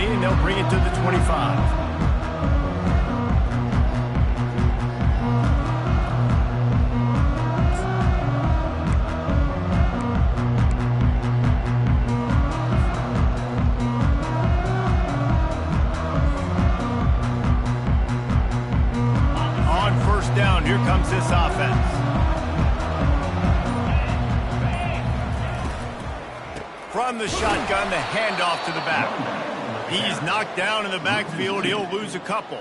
penalty, and they'll bring it to the 25. Down, here comes this offense. From the shotgun, the handoff to the back. He's knocked down in the backfield. He'll lose a couple.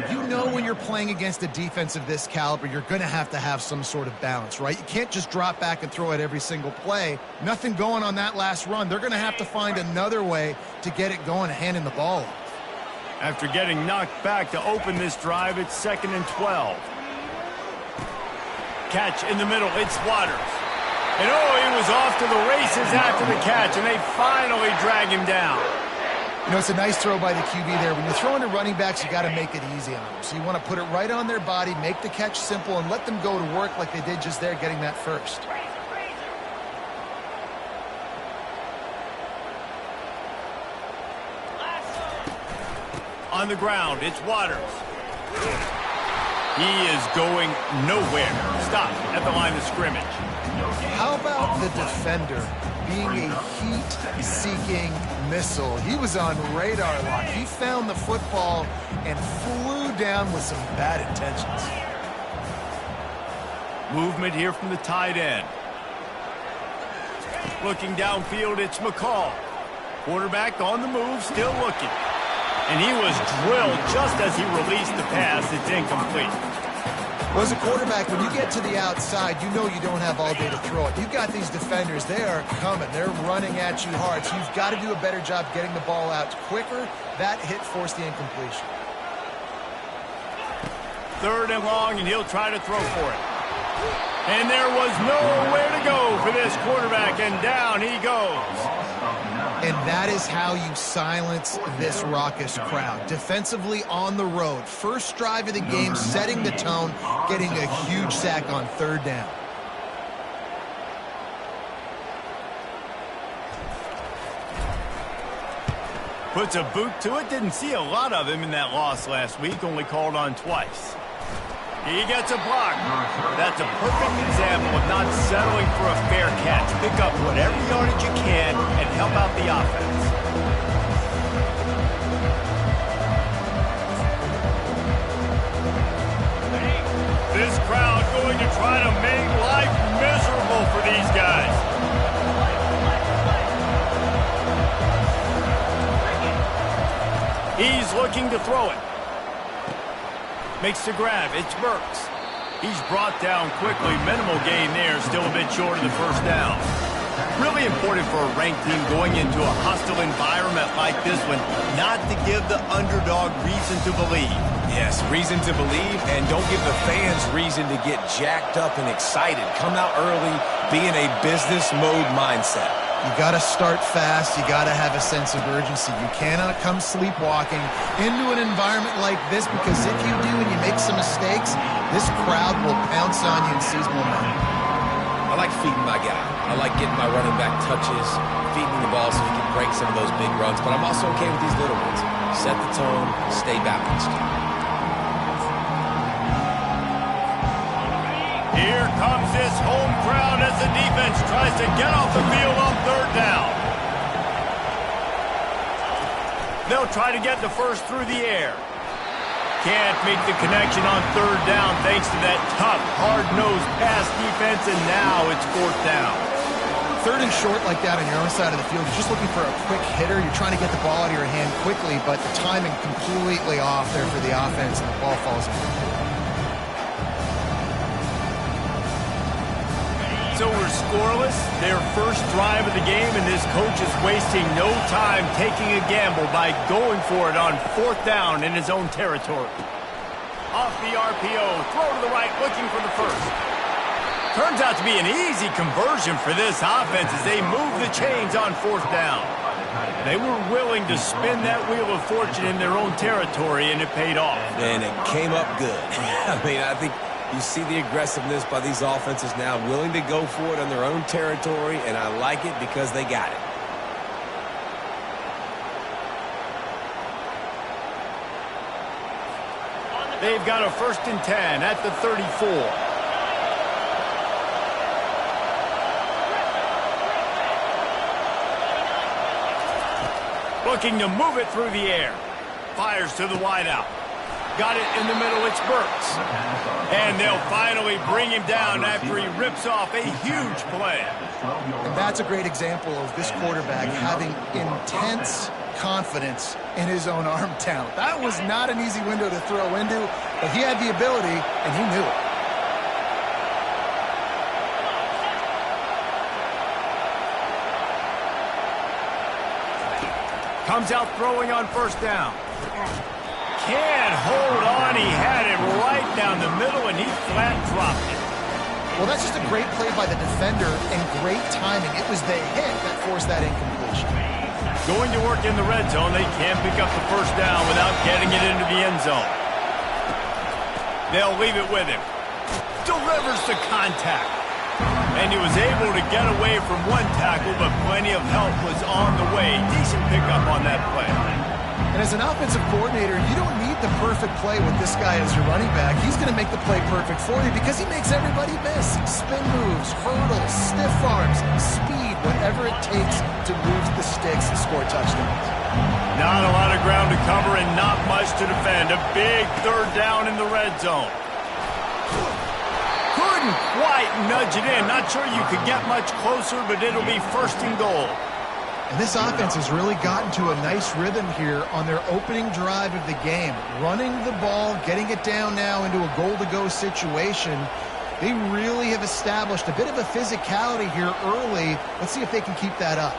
You know when you're playing against a defense of this caliber, you're going to have some sort of balance, right? You can't just drop back and throw it every single play. Nothing going on that last run. They're going to have to find another way to get it going, handing the ball off. After getting knocked back to open this drive, it's 2nd and 12. Catch in the middle, it's Waters. And he was off to the races after the catch, and they finally drag him down. You know, it's a nice throw by the QB there. When you're throwing to running backs, you got to make it easy on them. So you want to put it right on their body, make the catch simple, and let them go to work like they did just there, getting that first. On the ground, it's Waters. He is going nowhere. Stop at the line of scrimmage. How about the defender being a heat-seeking missile? He was on radar lock. He found the football and flew down with some bad intentions. Movement here from the tight end. Looking downfield, it's McCall. Quarterback on the move, still looking. And he was drilled just as he released the pass. It's incomplete. Well, as a quarterback, when you get to the outside, you know you don't have all day to throw it. You've got these defenders. They are coming. They're running at you hard. So you've got to do a better job getting the ball out quicker. That hit forced the incompletion. 3rd and long, and he'll try to throw for it. And there was nowhere to go for this quarterback, and down he goes. And that is how you silence this raucous crowd. Defensively on the road. First drive of the game, setting the tone, getting a huge sack on 3rd down. Puts a boot to it. Didn't see a lot of him in that loss last week. Only called on twice. He gets a block. That's a perfect example of not settling for a fair catch. Pick up whatever yardage you can and help out the offense. This crowd going to try to make life miserable for these guys. He's looking to throw it. Makes the grab. It's Burks. He's brought down quickly. Minimal gain there. Still a bit short of the 1st down. Really important for a ranked team going into a hostile environment like this one not to give the underdog reason to believe. Yes, reason to believe, and don't give the fans reason to get jacked up and excited. Come out early, be in a business mode mindset. You got to start fast. You got to have a sense of urgency. You cannot come sleepwalking into an environment like this, because if you do and you make some mistakes, this crowd will pounce on you and seize momentum. I like feeding my guy. I like getting my running back touches, feeding the ball so he can break some of those big runs, but I'm also okay with these little ones. Set the tone, stay balanced. Here comes this home crowd as the defense tries to get off the field on 3rd down. They'll try to get the first through the air. Can't make the connection on 3rd down thanks to that tough, hard-nosed pass defense, and now it's 4th down. 3rd and short like that on your own side of the field, you're just looking for a quick hitter. You're trying to get the ball out of your hand quickly, but the timing completely off there for the offense, and the ball falls in. So we're scoreless, their first drive of the game, and this coach is wasting no time taking a gamble by going for it on 4th down in his own territory. Off the RPO, throw to the right, looking for the first. Turns out to be an easy conversion for this offense as they move the chains on 4th down. They were willing to spin that wheel of fortune in their own territory, and it paid off. And it came up good. I mean, I think you see the aggressiveness by these offenses now, willing to go for it on their own territory, and I like it because they got it. They've got a 1st and 10 at the 34. Looking to move it through the air. Fires to the wideout. Got it in the middle, it's Burks. And they'll finally bring him down after he rips off a huge play. And that's a great example of this quarterback having intense confidence in his own arm talent. That was not an easy window to throw into, but he had the ability, and he knew it. Comes out throwing on 1st down. Can't hold on. He had it right down the middle, and he flat dropped it. Well, that's just a great play by the defender and great timing. It was the hit that forced that incompletion. Going to work in the red zone. They can't pick up the 1st down without getting it into the end zone. They'll leave it with him. Delivers the contact. And he was able to get away from one tackle, but plenty of help was on the way. Decent pickup on that play. And as an offensive coordinator, you don't need the perfect play with this guy as your running back. He's going to make the play perfect for you because he makes everybody miss. Spin moves, hurdles, stiff arms, speed, whatever it takes to move the sticks and score touchdowns. Not a lot of ground to cover and not much to defend. A big 3rd down in the red zone. Couldn't quite nudge it in. Not sure you could get much closer, but it'll be 1st and goal. And this offense has really gotten to a nice rhythm here on their opening drive of the game. Running the ball, getting it down now into a goal-to-go situation. They really have established a bit of a physicality here early. Let's see if they can keep that up.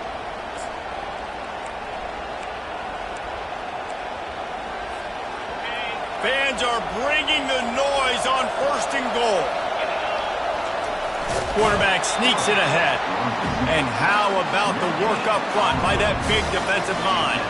Fans are bringing the noise on 1st and goal. Quarterback sneaks it ahead. And how about the work up front by that big defensive line?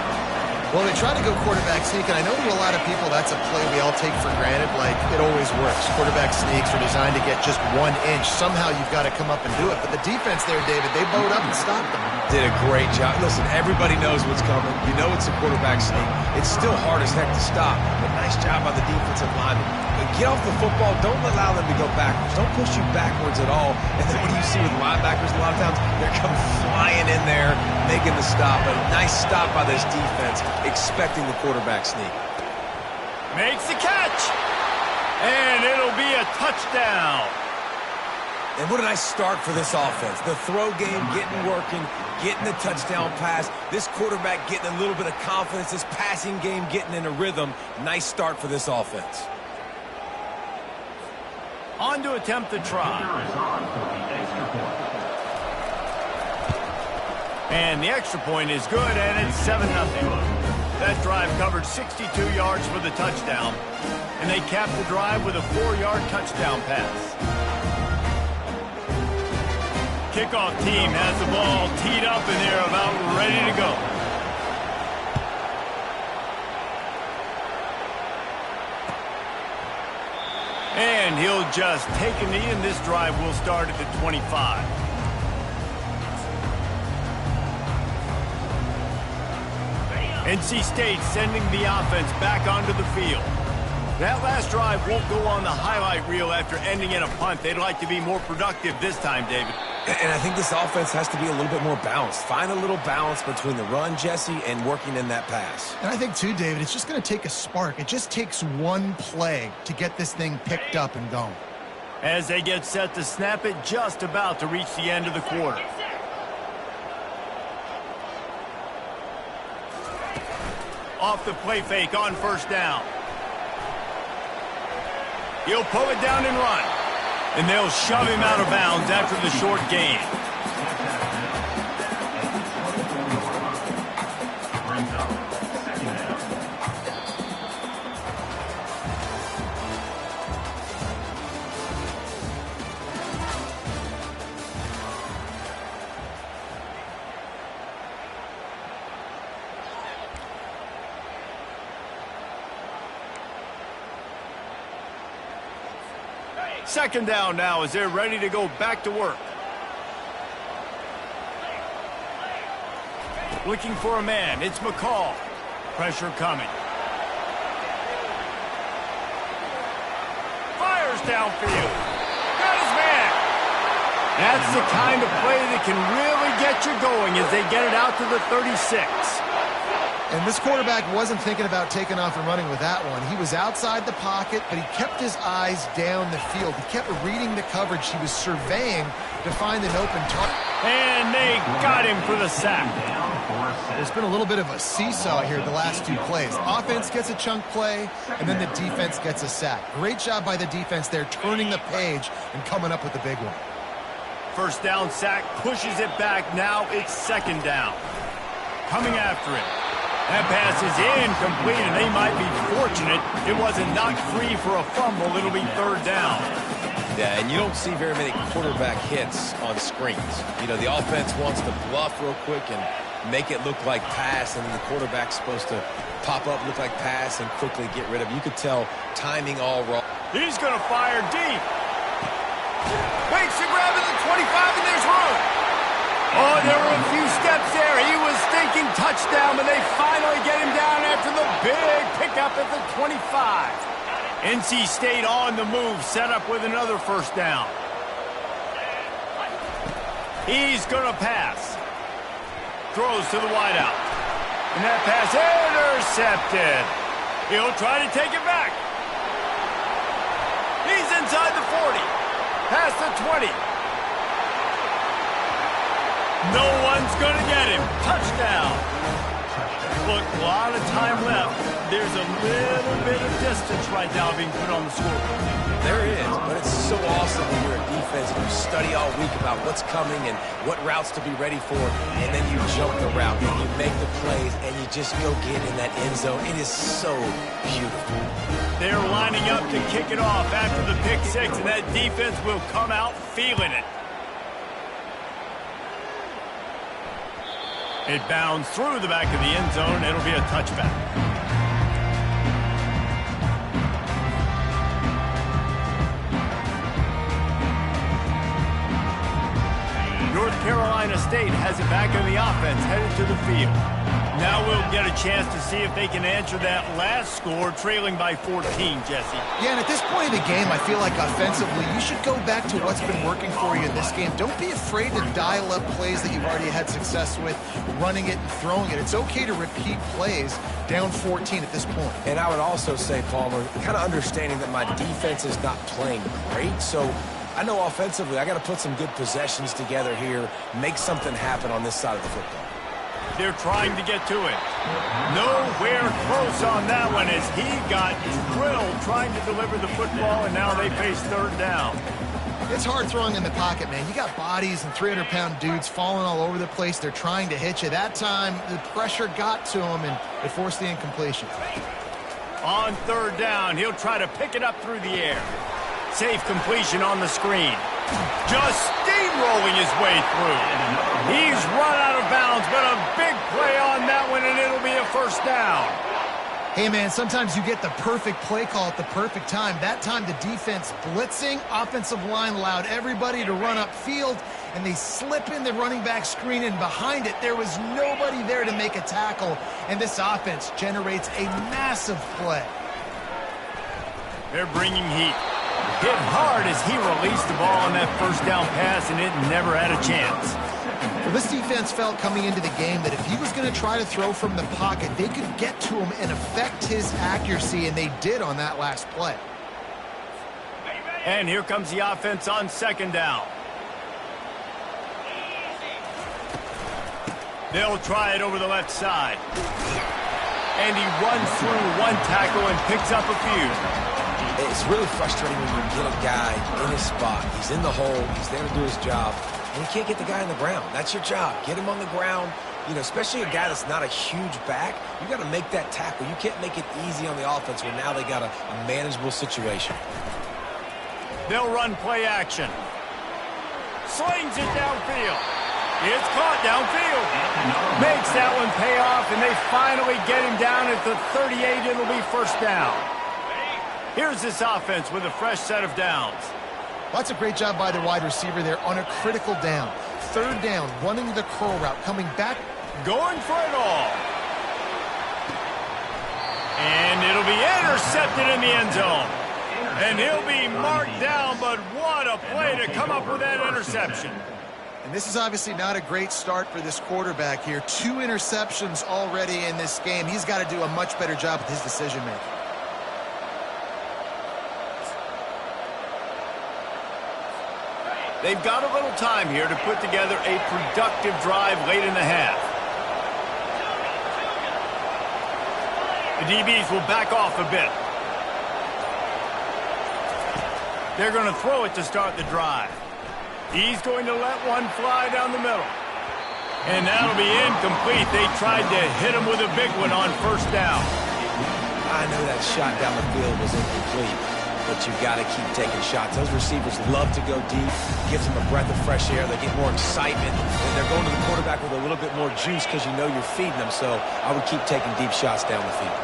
Well, they try to go quarterback sneak, and I know to a lot of people that's a play we all take for granted, like it always works. Quarterback sneaks are designed to get just 1 inch. Somehow you've got to come up and do it. But the defense there, David, they bowed up and stopped them. Did a great job. Listen, everybody knows what's coming. You know it's a quarterback sneak. It's still hard as heck to stop, but nice job by the defensive lineman. But get off the football. Don't allow them to go backwards. Don't push you backwards at all. And then what do you see with linebackers a lot of times? They're coming flying in there, making the stop. A nice stop by this defense, expecting the quarterback sneak. Makes the catch. And it'll be a touchdown. And what a nice start for this offense. The throw game getting working, getting the touchdown pass. This quarterback getting a little bit of confidence. This passing game getting in a rhythm. Nice start for this offense. On to attempt the try. And the extra point is good, and it's 7-0. That drive covered 62 yards for the touchdown. And they capped the drive with a 4-yard touchdown pass. Kickoff team has the ball teed up, and they're about ready to go. And he'll just take a knee, and this drive will start at the 25. NC State sending the offense back onto the field. That last drive won't go on the highlight reel after ending in a punt. They'd like to be more productive this time, David. And I think this offense has to be a little bit more balanced. Find a little balance between the run, Jesse, and working in that pass. And I think, too, David, it's just going to take a spark. It just takes one play to get this thing picked up and going. As they get set to snap it, just about to reach the end of the quarter. Off the play fake on 1st down. He'll pull it down and run. And they'll shove him out of bounds after the short gain. Second down now as they're ready to go back to work. Looking for a man. It's McCall. Pressure coming. downfield. Got his man. That's the kind of play that can really get you going as they get it out to the 36. And this quarterback wasn't thinking about taking off and running with that one. He was outside the pocket, but he kept his eyes down the field. He kept reading the coverage. He was surveying to find an open target. And they got him for the sack. There's been a little bit of a seesaw here the last two plays. Offense gets a chunk play, and then the defense gets a sack. Great job by the defense there, turning the page and coming up with the big one. First down sack, pushes it back. Now it's second down. Coming after it. That pass is incomplete, and they might be fortunate it wasn't knocked free for a fumble. It'll be third down. Yeah, and you don't see very many quarterback hits on screens. You know, the offense wants to bluff real quick and make it look like pass, and then the quarterback's supposed to pop up, look like pass, and quickly get rid of it. You could tell timing all wrong. He's going to fire deep. Makes the grab at the 25, and there's room. Oh, there were a few steps there. He was thinking touchdown, but they finally get him down after the big pickup at the 25. NC State on the move, set up with another first down. He's going to pass. Throws to the wideout. And that pass intercepted. He'll try to take it back. He's inside the 40. Past the 20. No one's going to get him. Touchdown. Look, a lot of time left. There's a little bit of distance right now being put on the scoreboard. There is, but it's so awesome when you're a defense and you study all week about what's coming and what routes to be ready for, and then you jump the route and you make the plays and you just go get in that end zone. It is so beautiful. They're lining up to kick it off after the pick six, and that defense will come out feeling it. It bounds through the back of the end zone. It'll be a touchback. North Carolina State has it back in the offense, headed to the field. Now we'll get a chance to see if they can answer that last score, trailing by 14, Jesse. Yeah, and at this point of the game, I feel like offensively, you should go back to what's been working for you in this game. Don't be afraid to dial up plays that you've already had success with, running it and throwing it. It's okay to repeat plays down 14 at this point. And I would also say, Palmer, kind of understanding that my defense is not playing great, so I know offensively I got to put some good possessions together here, make something happen on this side of the football. They're trying to get to it. Nowhere close on that one as he got drilled trying to deliver the football, and now they face third down. It's hard throwing in the pocket, man. You got bodies and 300-pound dudes falling all over the place. They're trying to hit you. That time, the pressure got to him, and it forced the incompletion. On third down, he'll try to pick it up through the air. Safe completion on the screen. Just steamrolling his way through. He's run out of bounds, but a big play on that one, and it'll be a first down. Hey, man, sometimes you get the perfect play call at the perfect time. That time, the defense blitzing, offensive line allowed everybody to run upfield, and they slip in the running back screen, and behind it, there was nobody there to make a tackle, and this offense generates a massive play. They're bringing heat. Hit hard as he released the ball on that first down pass, and it never had a chance. Well, this defense felt coming into the game that if he was going to try to throw from the pocket, they could get to him and affect his accuracy, and they did on that last play. And here comes the offense on second down. They'll try it over the left side. And he runs through one tackle and picks up a few. It's really frustrating when you get a guy in his spot. He's in the hole. He's there to do his job. And you can't get the guy on the ground. That's your job. Get him on the ground. You know, especially a guy that's not a huge back. You got to make that tackle. You can't make it easy on the offense when now they got a manageable situation. They'll run play action. Slings it downfield. It's caught downfield. Makes that one pay off, and they finally get him down at the 38. It'll be first down. Here's this offense with a fresh set of downs. Well, that's a great job by the wide receiver there on a critical down. Third down, running the curl route, coming back. Going for it all. And it'll be intercepted in the end zone. And he'll be marked down, but what a play to come up with that interception. And this is obviously not a great start for this quarterback here. 2 interceptions already in this game. He's got to do a much better job with his decision-making. They've got a little time here to put together a productive drive late in the half. The DBs will back off a bit. They're going to throw it to start the drive. He's going to let one fly down the middle. And that'll be incomplete. They tried to hit him with a big one on first down. I know that shot down the field was incomplete, but you've got to keep taking shots. Those receivers love to go deep. Gives them a breath of fresh air. They get more excitement. And they're going to the quarterback with a little bit more juice because you know you're feeding them. So I would keep taking deep shots down the field.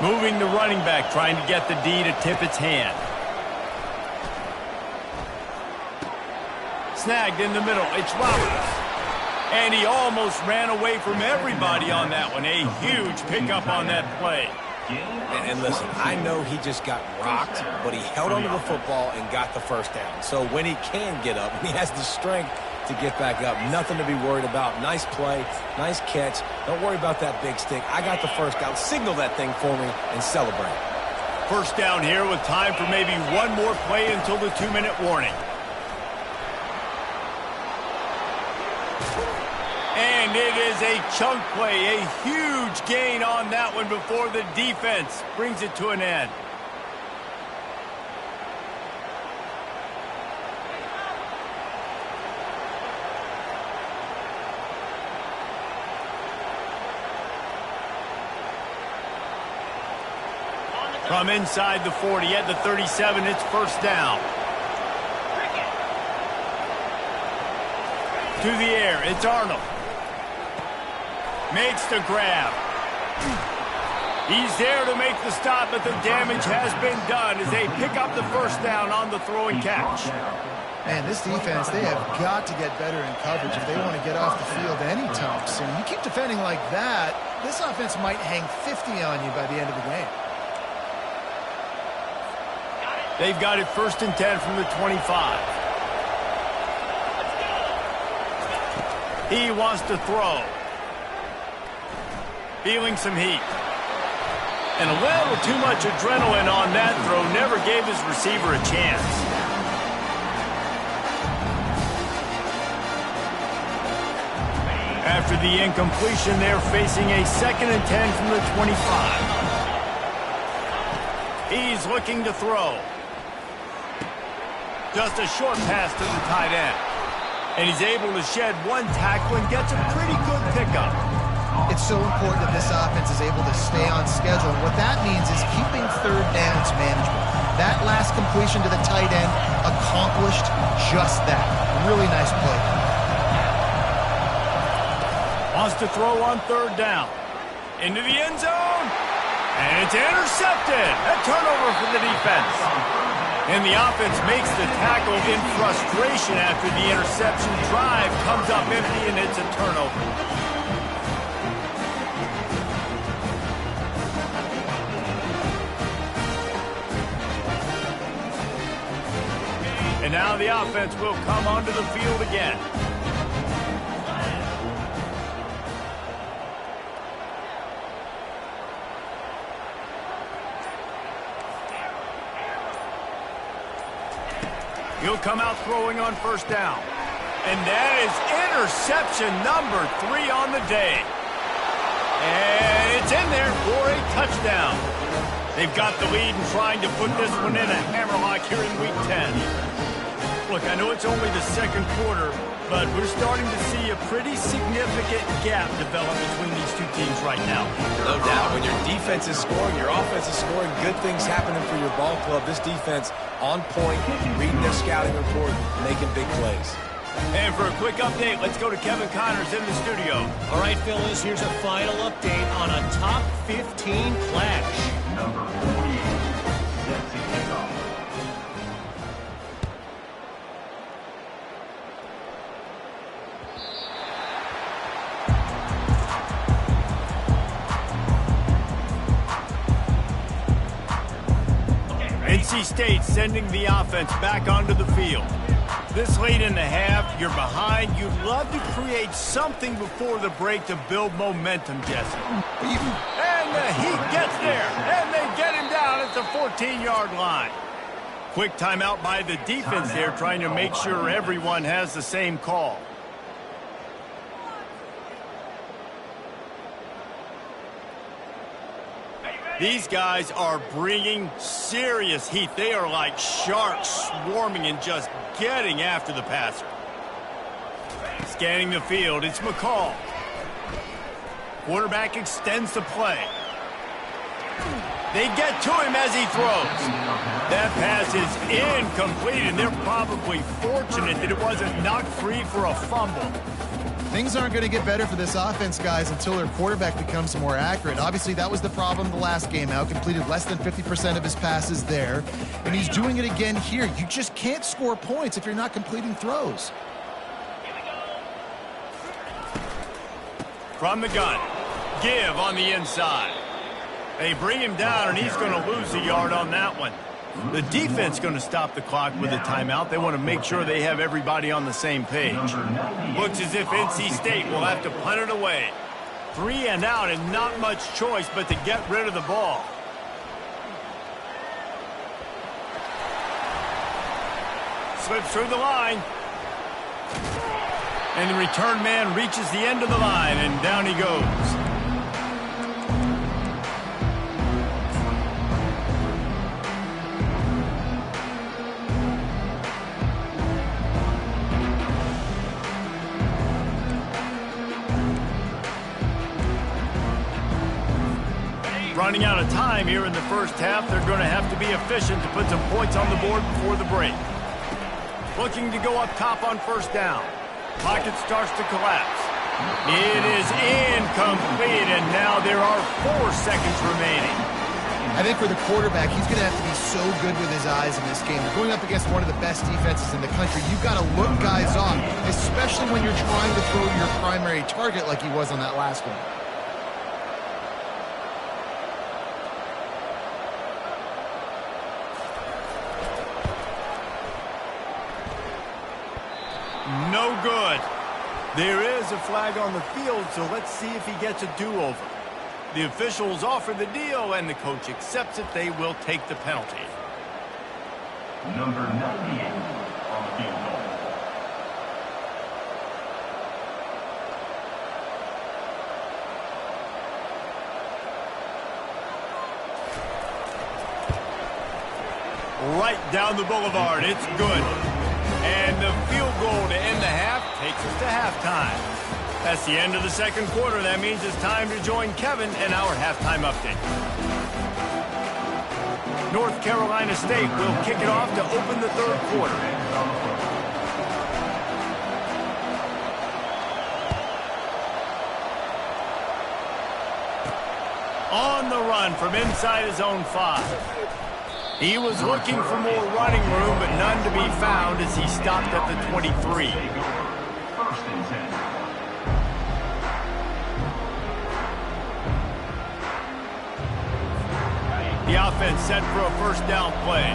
Moving the running back, trying to get the D to tip its hand. Snagged in the middle. It's Roberts. And he almost ran away from everybody on that one. A huge pickup on that play. And listen, I know he just got rocked, but he held onto the football and got the first down. So when he can get up, and he has the strength to get back up, nothing to be worried about. Nice play, nice catch. Don't worry about that big stick. I got the first down. Signal that thing for me and celebrate. First down here with time for maybe one more play until the 2-minute warning. And it is a chunk play, a huge gain on that one before the defense brings it to an end. From inside the 40 at the 37, it's first down. To the air, it's Arnold. Makes the grab. He's there to make the stop, but the damage has been done as they pick up the first down on the throw and catch. Man, this defense, they have got to get better in coverage if they want to get off the field anytime soon. You keep defending like that, this offense might hang 50 on you by the end of the game. They've got it first and 10 from the 25. He wants to throw. Feeling some heat. And a little too much adrenaline on that throw. Never gave his receiver a chance. After the incompletion, they're facing a second and 10 from the 25. He's looking to throw. Just a short pass to the tight end. And he's able to shed one tackle and gets a pretty good pickup. It's so important that this offense is able to stay on schedule. And what that means is keeping third downs manageable. That last completion to the tight end accomplished just that. Really nice play. Wants to throw on third down. Into the end zone. And it's intercepted. A turnover for the defense. And the offense makes the tackle in frustration after the interception. Drive comes up empty, and it's a turnover. And now the offense will come onto the field again. He'll come out throwing on first down. And that is interception number 3 on the day. And it's in there for a touchdown. They've got the lead and trying to put this one in a hammerlock here in Week 10. Look, I know it's only the second quarter, but we're starting to see a pretty significant gap develop between these two teams right now. No doubt. When your defense is scoring, your offense is scoring, good things happening for your ball club. This defense on point, reading their scouting report, making big plays. And for a quick update, let's go to Kevin Connors in the studio. All right, fellas, here's a final update on a top 15 clash. Number 48, set to kick off. NC State sending the offense back onto the field. This late in the half, you're behind. You'd love to create something before the break to build momentum, Jesse. And the Heat gets there, and they get him down at the 14-yard line. Quick timeout by the defense there, trying to make sure everyone has the same call. These guys are bringing serious heat. They are like sharks swarming and just getting after the passer. Scanning the field, it's McCall. Quarterback extends the play. They get to him as he throws. That pass is incomplete, and they're probably fortunate that it wasn't knocked free for a fumble. Things aren't going to get better for this offense, guys, until their quarterback becomes more accurate. Obviously, that was the problem the last game out. Completed less than 50% of his passes there. And he's doing it again here. You just can't score points if you're not completing throws. From the gun. Give on the inside. They bring him down, and he's going to lose a yard on that one. The defense going to stop the clock with a timeout. They want to make sure they have everybody on the same page. Looks as if NC State will have to punt it away. 3 and out, and not much choice but to get rid of the ball. Slips through the line. And the return man reaches the end of the line, and down he goes. Running out of time here in the first half. They're going to have to be efficient to put some points on the board before the break. Looking to go up top on first down. Pocket starts to collapse. It is incomplete, and now there are 4 seconds remaining. I think for the quarterback, he's going to have to be so good with his eyes in this game. You're going up against one of the best defenses in the country. You've got to look guys off, especially when you're trying to throw your primary target like he was on that last one. No good. There is a flag on the field, so let's see if he gets a do-over. The officials offer the deal, and the coach accepts it. They will take the penalty. Number 98 on the field goal. Right down the boulevard. It's good. And the field goal to end the half takes us to halftime. That's the end of the second quarter. That means it's time to join Kevin in our halftime update. North Carolina State will kick it off to open the third quarter. On the run from inside his own 5. He was looking for more running room, but none to be found as he stopped at the 23. First and 10. The offense set for a first down play.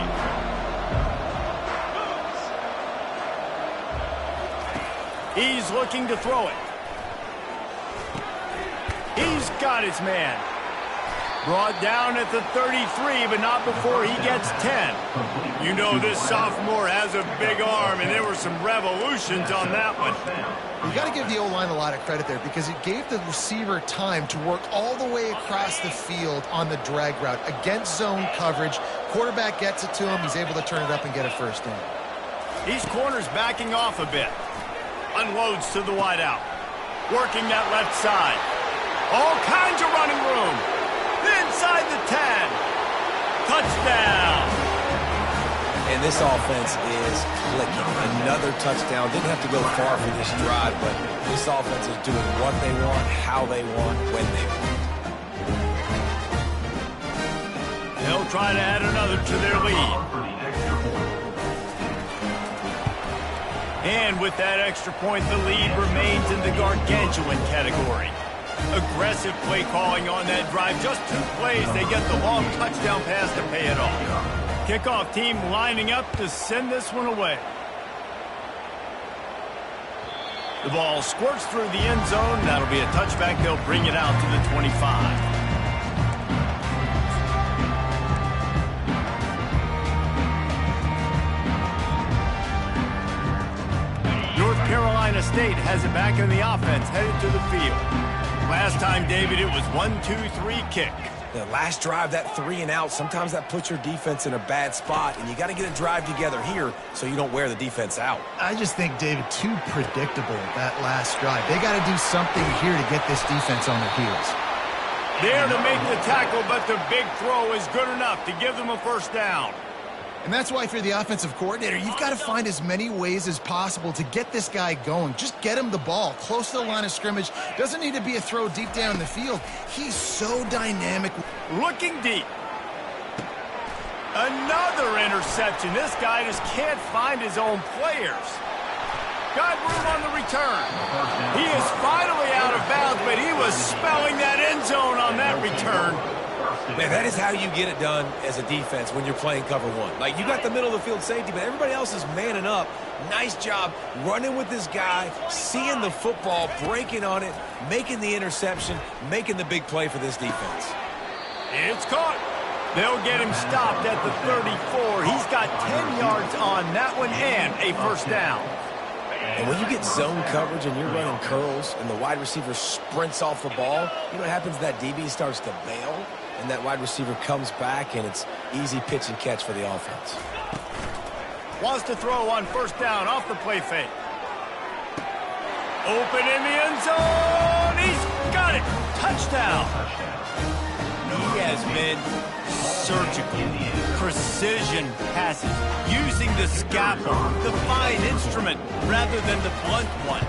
He's looking to throw it. He's got his man. Brought down at the 33, but not before he gets 10. You know this sophomore has a big arm, and there were some revolutions on that one. You got to give the O-line a lot of credit there because it gave the receiver time to work all the way across the field on the drag route against zone coverage. Quarterback gets it to him. He's able to turn it up and get a first down. These corners backing off a bit. Unloads to the wideout. Working that left side. All kinds of running room. Inside the 10. Touchdown. And this offense is clicking. Another touchdown. Didn't have to go far for this drive, but this offense is doing what they want, how they want, when they want. They'll try to add another to their lead. And with that extra point, the lead remains in the gargantuan category. Aggressive play calling on that drive. Just 2 plays, they get the long touchdown pass to pay it off. Kickoff team lining up to send this one away. The ball squirts through the end zone. That'll be a touchback. They'll bring it out to the 25. North Carolina State has it back in the offense, headed to the field. Last time, David, it was 1-2-3 kick. The last drive, that 3 and out, sometimes that puts your defense in a bad spot, and you got to get a drive together here so you don't wear the defense out. I just think, David, too predictable that last drive. They got to do something here to get this defense on their heels. There to make the tackle, but the big throw is good enough to give them a first down. And that's why, if you're the offensive coordinator, you've got to find as many ways as possible to get this guy going. Just get him the ball close to the line of scrimmage. Doesn't need to be a throw deep down the field. He's so dynamic. Looking deep. Another interception. This guy just can't find his own players. Got room on the return. He is finally out of bounds, but he was spelling that end zone on that return. Man, that is how you get it done as a defense when you're playing cover one. Like, you got the middle of the field safety, but everybody else is manning up. Nice job running with this guy, seeing the football, breaking on it, making the interception, making the big play for this defense. It's caught. They'll get him stopped at the 34. He's got 10 yards on that one and a first down. And when you get zone coverage and you're running curls and the wide receiver sprints off the ball, you know what happens? That DB starts to bail, and that wide receiver comes back, and it's easy pitch and catch for the offense. Wants to throw on first down off the play fake. Open in the end zone. He's got it. Touchdown. He has been surgical, precision passes, using the scalpel, the fine instrument, rather than the blunt one.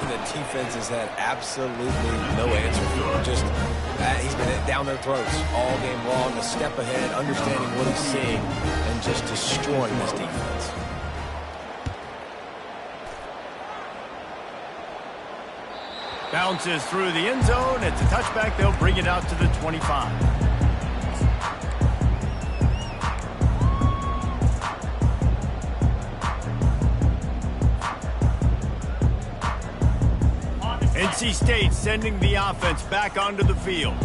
The defense has had absolutely no answer for him. Just, he's been down their throats all game long, a step ahead, understanding what he's seeing, and just destroying this defense. Bounces through the end zone. It's a touchback. They'll bring it out to the 25. NC State sending the offense back onto the field.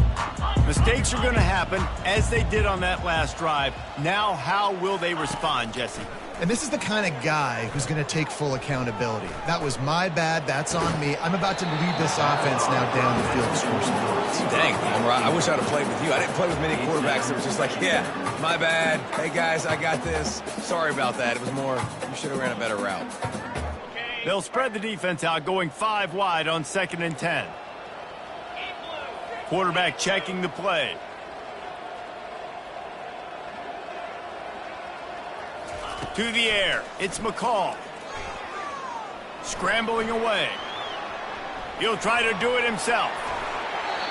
Mistakes are going to happen, as they did on that last drive. Now, how will they respond, Jesse? And this is the kind of guy who's going to take full accountability. That was my bad. That's on me. I'm about to lead this offense now down the field to score some points. Dang, Homer, I wish I'd have played with you. I didn't play with many quarterbacks that was just like, yeah, my bad. Hey, guys, I got this. Sorry about that. It was more, you should have ran a better route. They'll spread the defense out, going 5 wide on 2nd and 10. Quarterback checking the play. To the air, it's McCall. Scrambling away. He'll try to do it himself.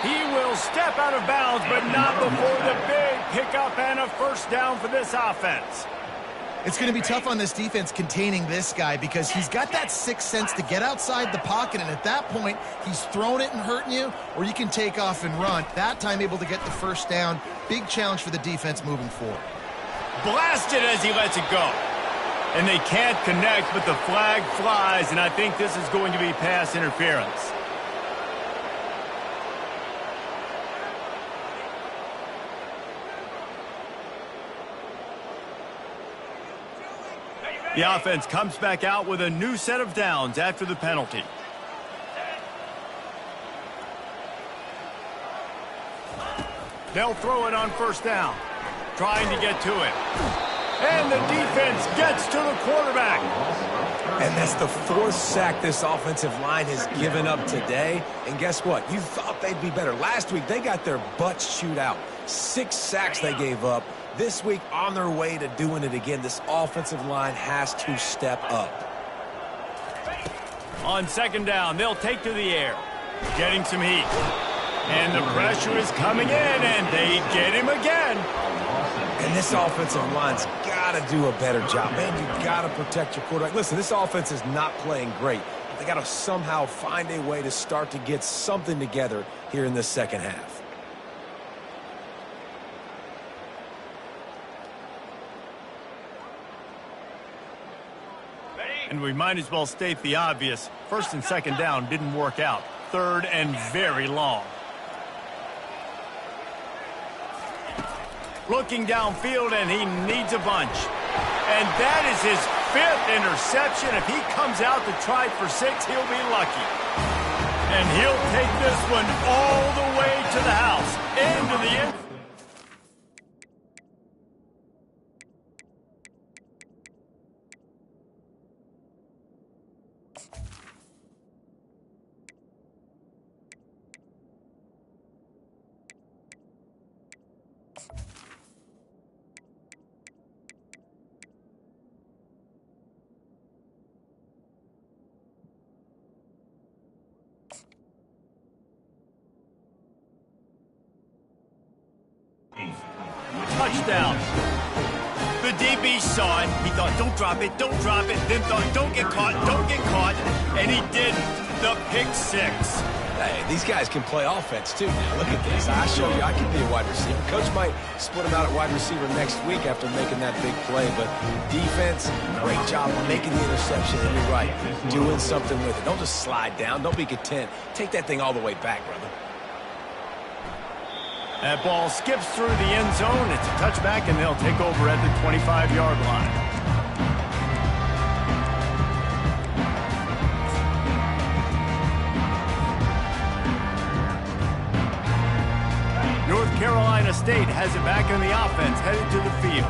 He will step out of bounds, but not before the big pickup and a first down for this offense. It's going to be tough on this defense containing this guy because he's got that sixth sense to get outside the pocket, and at that point, he's throwing it and hurting you, or you can take off and run. That time able to get the first down. Big challenge for the defense moving forward. Blasted as he lets it go. And they can't connect, but the flag flies, and I think this is going to be pass interference. The offense comes back out with a new set of downs after the penalty. They'll throw it on first down, trying to get to it. And the defense gets to the quarterback. And that's the 4th sack this offensive line has given up today. And guess what? You thought they'd be better. Last week, they got their butts chewed out. 6 sacks they gave up. This week, on their way to doing it again, this offensive line has to step up. On 2nd down, they'll take to the air. Getting some heat. And the pressure is coming in, and they get him again. And this offensive line's got to do a better job. Man, you got to protect your quarterback. Listen, this offense is not playing great. But they got to somehow find a way to start to get something together here in the second half. And we might as well state the obvious. First and second down didn't work out. Third and very long. Looking downfield, and he needs a bunch. And that is his 5th interception. If he comes out to try for 6, he'll be lucky. And he'll take this one all the way to the house. Into the end. Touchdown. The DB saw it. He thought, don't drop it, don't drop it. Then thought, don't get caught, don't get caught. And he did the pick 6. Hey, these guys can play offense, too. Now, look at this. I show you I can be a wide receiver. Coach might split him out at wide receiver next week after making that big play. But defense, great job on making the interception. And you're right, doing something with it. Don't just slide down. Don't be content. Take that thing all the way back, brother. That ball skips through the end zone. It's a touchback, and they'll take over at the 25-yard line. North Carolina State has it back in the offense, headed to the field.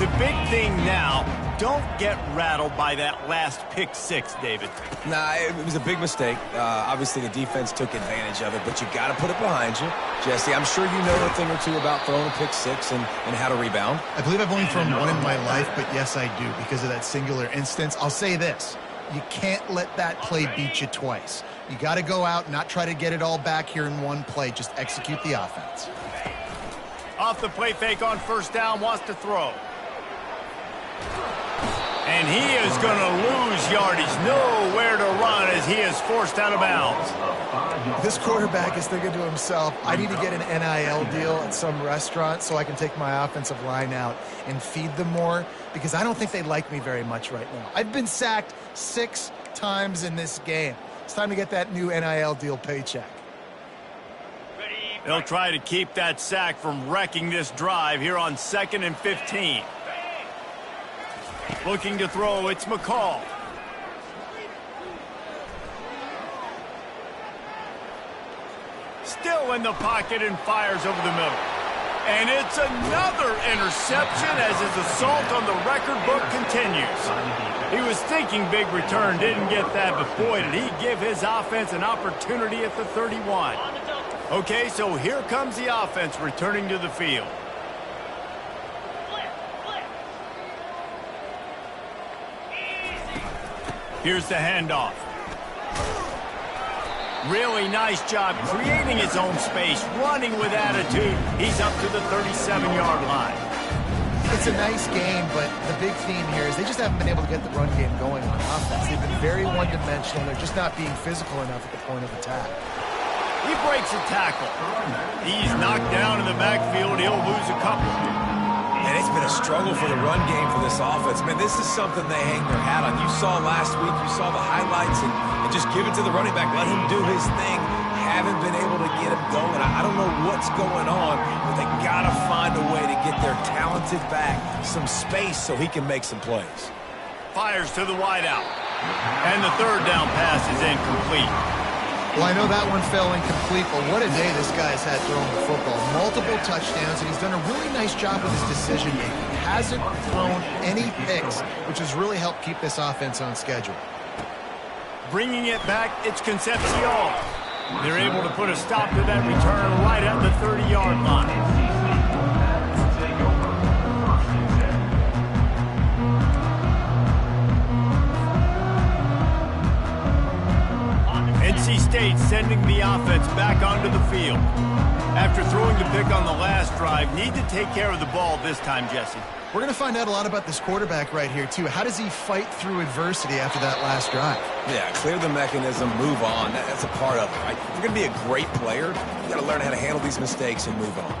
The big thing now, don't get rattled by that last pick 6, David. Nah, it was a big mistake. Obviously, the defense took advantage of it, but you got to put it behind you. Jesse, I'm sure you know a thing or two about throwing a pick 6 and how to rebound. I believe I've only thrown one in my life, but yes, I do because of that singular instance. I'll say this. You can't let that play beat you twice. You got to go out and not try to get it all back here in one play. Just execute the offense. Off the play fake on first down, wants to throw. And he is going to lose yardage. Nowhere to run as he is forced out of bounds. This quarterback is thinking to himself, I need to get an NIL deal at some restaurant so I can take my offensive line out and feed them more because I don't think they like me very much right now. I've been sacked 6 times in this game. It's time to get that new NIL deal paycheck. They'll try to keep that sack from wrecking this drive here on 2nd and 15. Looking to throw, it's McCall. Still in the pocket and fires over the middle. And it's another interception as his assault on the record book continues. He was thinking big return, didn't get that, but boy, did he give his offense an opportunity at the 31. Okay, so here comes the offense returning to the field. Here's the handoff. Really nice job creating his own space, running with attitude. He's up to the 37-yard line. It's a nice game, but the big theme here is they just haven't been able to get the run game going on offense. They've been very one-dimensional. They're just not being physical enough at the point of attack. He breaks a tackle. He's knocked down in the backfield. He'll lose a couple. And it's been a struggle for the run game for this offense. Man, this is something they hang their hat on. You saw last week, you saw the highlights, and just give it to the running back. Let him do his thing. Haven't been able to get him going. I don't know what's going on, but they got to find a way to get their talented back some space so he can make some plays. Fires to the wideout. And the third down pass is incomplete. Well, I know that one fell incomplete, but what a day this guy's had throwing the football. Multiple touchdowns, and he's done a really nice job with his decision-making. He hasn't thrown any picks, which has really helped keep this offense on schedule. Bringing it back, it's Concepcion. They're able to put a stop to that return right at the 30-yard line. NC State sending the offense back onto the field. After throwing the pick on the last drive, need to take care of the ball this time, Jesse. We're going to find out a lot about this quarterback right here, too. How does he fight through adversity after that last drive? Yeah, clear the mechanism, move on. That's a part of it, right? If you're going to be a great player, you got to learn how to handle these mistakes and move on.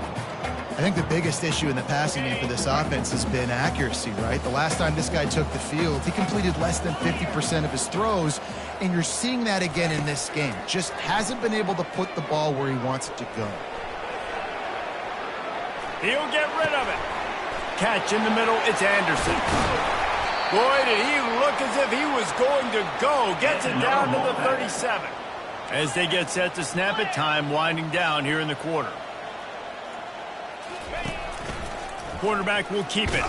I think the biggest issue in the passing game for this offense has been accuracy, right? The last time this guy took the field, he completed less than 50% of his throws, and you're seeing that again in this game. Just hasn't been able to put the ball where he wants it to go. He'll get rid of it. Catch in the middle, it's Anderson. Boy, did he look as if he was going to go. Gets it down to the 37. As they get set to snap it, time winding down here in the quarter. Quarterback will keep it.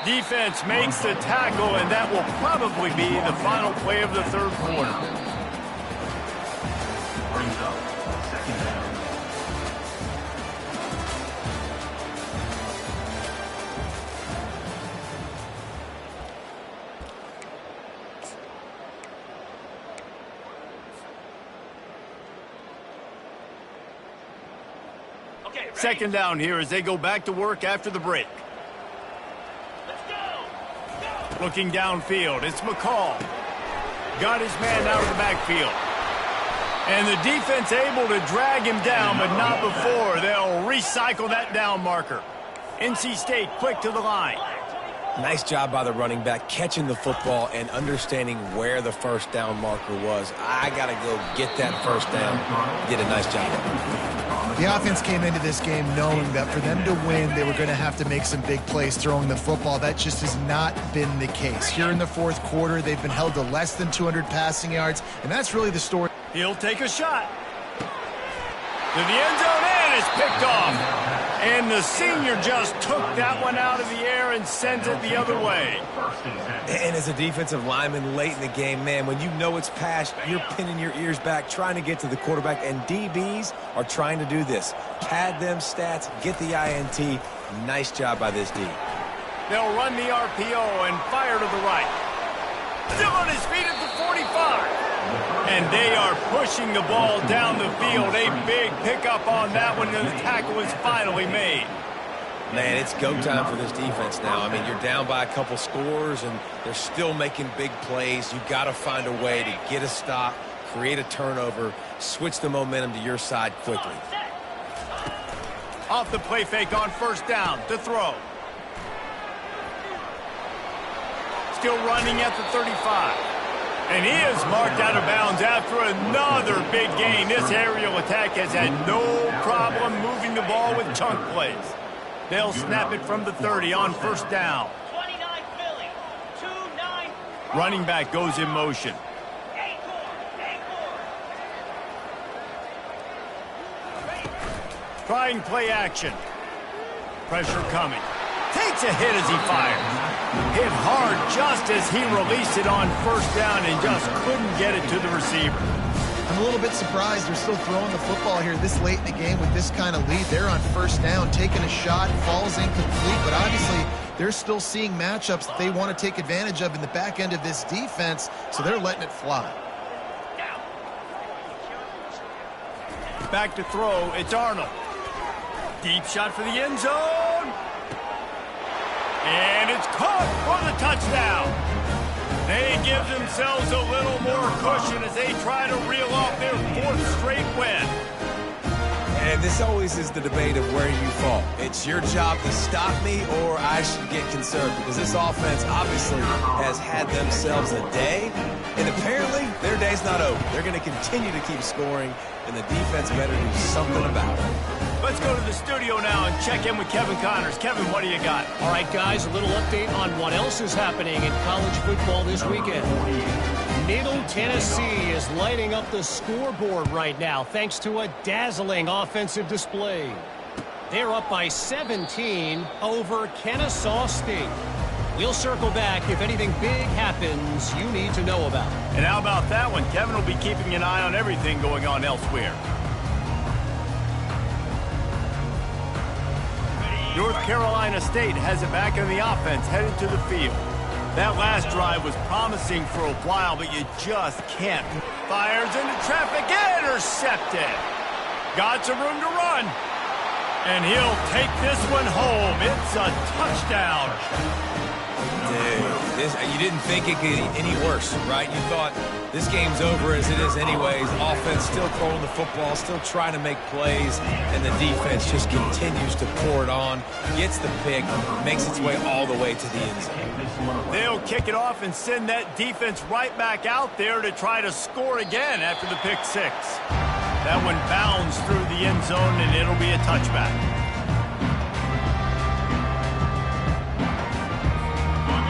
Defense makes the tackle, and that will probably be the final play of the third quarter. Brings up second down. Second down here as they go back to work after the break. Looking downfield, it's McCall. Got his man out of the backfield. And the defense able to drag him down, but not before. They'll recycle that down marker. NC State quick to the line. Nice job by the running back, catching the football and understanding where the first down marker was. I got to go get that first down. Did a nice job. The offense came into this game knowing that for them to win, they were going to have to make some big plays throwing the football. That just has not been the case. Here in the fourth quarter, they've been held to less than 200 passing yards, and that's really the story. He'll take a shot. To the end zone, and it's picked off. And the senior just took that one out of the air and sends it the other way. And as a defensive lineman late in the game, man, when you know it's passed, you're pinning your ears back, trying to get to the quarterback, and DBs are trying to do this. Pad them stats, get the INT. Nice job by this D. They'll run the RPO and fire to the right. Still on his feet at the 45. And they are pushing the ball down the field. A big pickup on that one, and the tackle is finally made. Man, it's go time for this defense now. I mean, you're down by a couple scores, and they're still making big plays. You've got to find a way to get a stop, create a turnover, switch the momentum to your side quickly. Off the play fake on first down to throw. Still running at the 35. And he is marked out of bounds after another big gain. This aerial attack has had no problem moving the ball with chunk plays. They'll snap it from the 30 on first down. 29 Philly, 2-9. Running back goes in motion. Trying play action. Pressure coming. Takes a hit as he fires. Hit hard just as he released it on first down and just couldn't get it to the receiver. I'm a little bit surprised they're still throwing the football here this late in the game with this kind of lead. They're on first down, taking a shot, falls incomplete, but obviously they're still seeing matchups that they want to take advantage of in the back end of this defense, so they're letting it fly. Back to throw, it's Arnold. Deep shot for the end zone. And it's caught for the touchdown. They give themselves a little more cushion as they try to reel off their fourth straight win. And this always is the debate of where you fall. It's your job to stop me, or I should get conservative, because this offense obviously has had themselves a day, and apparently their day's not over. They're going to continue to keep scoring, and the defense better do something about it. Let's go to the studio now and check in with Kevin Connors. Kevin, what do you got? All right, guys, a little update on what else is happening in college football this weekend. Middle Tennessee is lighting up the scoreboard right now thanks to a dazzling offensive display. They're up by 17 over Kennesaw State. We'll circle back if anything big happens you need to know about. And how about that one? Kevin will be keeping an eye on everything going on elsewhere. North Carolina State has it back in the offense, headed to the field. That last drive was promising for a while, but you just can't. Fires into traffic, intercepted. Got some room to run. And he'll take this one home. It's a touchdown. Dude, you didn't think it could get any worse, right? You thought this game's over as it is anyways. Offense still throwing the football, still trying to make plays, and the defense just continues to pour it on, gets the pick, makes its way all the way to the end zone. They'll kick it off and send that defense right back out there to try to score again after the pick six. That one bounds through the end zone, and it'll be a touchback.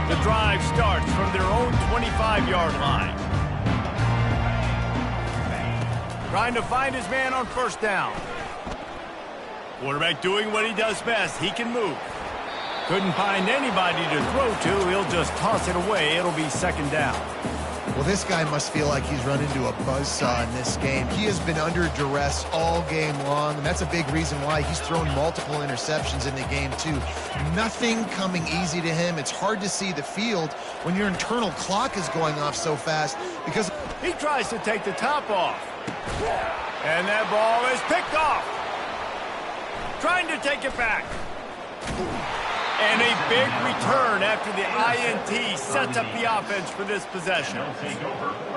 The drive starts from their own 25-yard line. Trying to find his man on first down. Quarterback doing what he does best. He can move. Couldn't find anybody to throw to. He'll just toss it away. It'll be second down. Well, this guy must feel like he's run into a buzzsaw in this game. He has been under duress all game long, and that's a big reason why he's thrown multiple interceptions in the game, too. Nothing coming easy to him. It's hard to see the field when your internal clock is going off so fast because he tries to take the top off. And that ball is picked off. Trying to take it back. And a big return after the INT sets up the offense for this possession.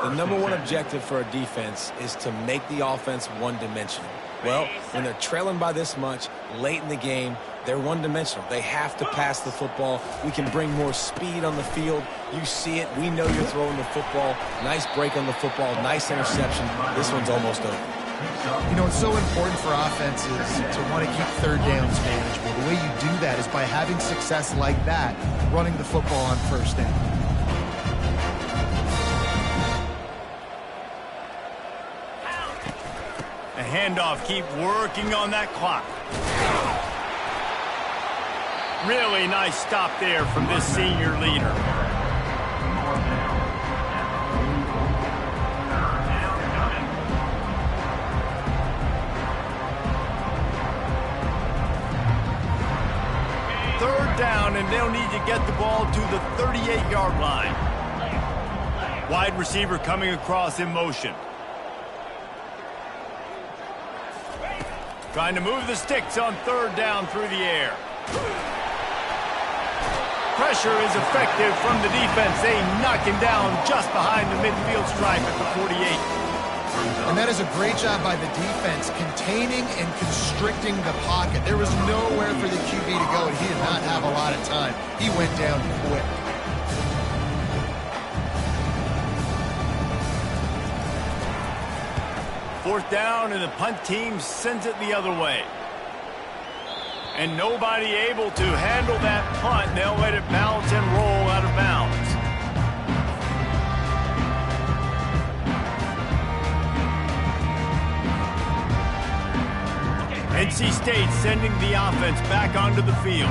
The number one objective for a defense is to make the offense one-dimensional. Well, when they're trailing by this much late in the game, they're one-dimensional. They have to pass the football. We can bring more speed on the field. You see it. We know you're throwing the football. Nice break on the football. Nice interception. This one's almost over. You know, it's so important for offenses to want to keep third downs manageable. The way you do that is by having success like that, running the football on first down. A handoff, keep working on that clock. Really nice stop there from this senior leader. Third down, and they'll need to get the ball to the 38-yard line. Wide receiver coming across in motion. Trying to move the sticks on third down through the air. Pressure is effective from the defense. They knock him down just behind the midfield stripe at the 48. And that is a great job by the defense, containing and constricting the pocket. There was nowhere for the QB to go, and he did not have a lot of time. He went down quick. Fourth down, and the punt team sends it the other way. And nobody able to handle that punt. They'll let it bounce and roll out of bounds. NC State sending the offense back onto the field.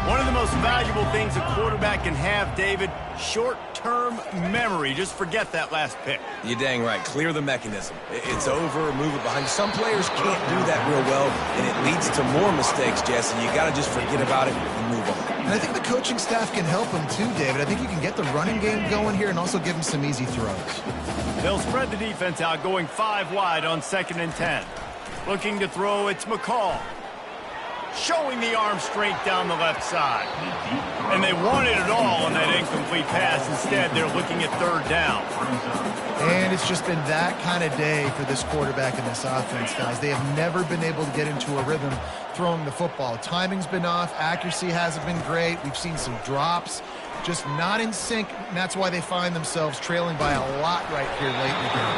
One of the most valuable things a quarterback can have, David, short-term memory. Just forget that last pick. You're dang right. Clear the mechanism. It's over, move it behind. Some players can't do that real well, and it leads to more mistakes, Jesse. You got to just forget about it and move on. And I think the coaching staff can help him too, David. I think you can get the running game going here and also give him some easy throws. They'll spread the defense out, going 5 wide on 2nd and 10. Looking to throw, it's McCall. Showing the arm strength down the left side. And they wanted it all on that incomplete pass. Instead, they're looking at third down. And it's just been that kind of day for this quarterback and this offense, guys. They have never been able to get into a rhythm throwing the football. Timing's been off. Accuracy hasn't been great. We've seen some drops. Just not in sync, and that's why they find themselves trailing by a lot right here late in the game.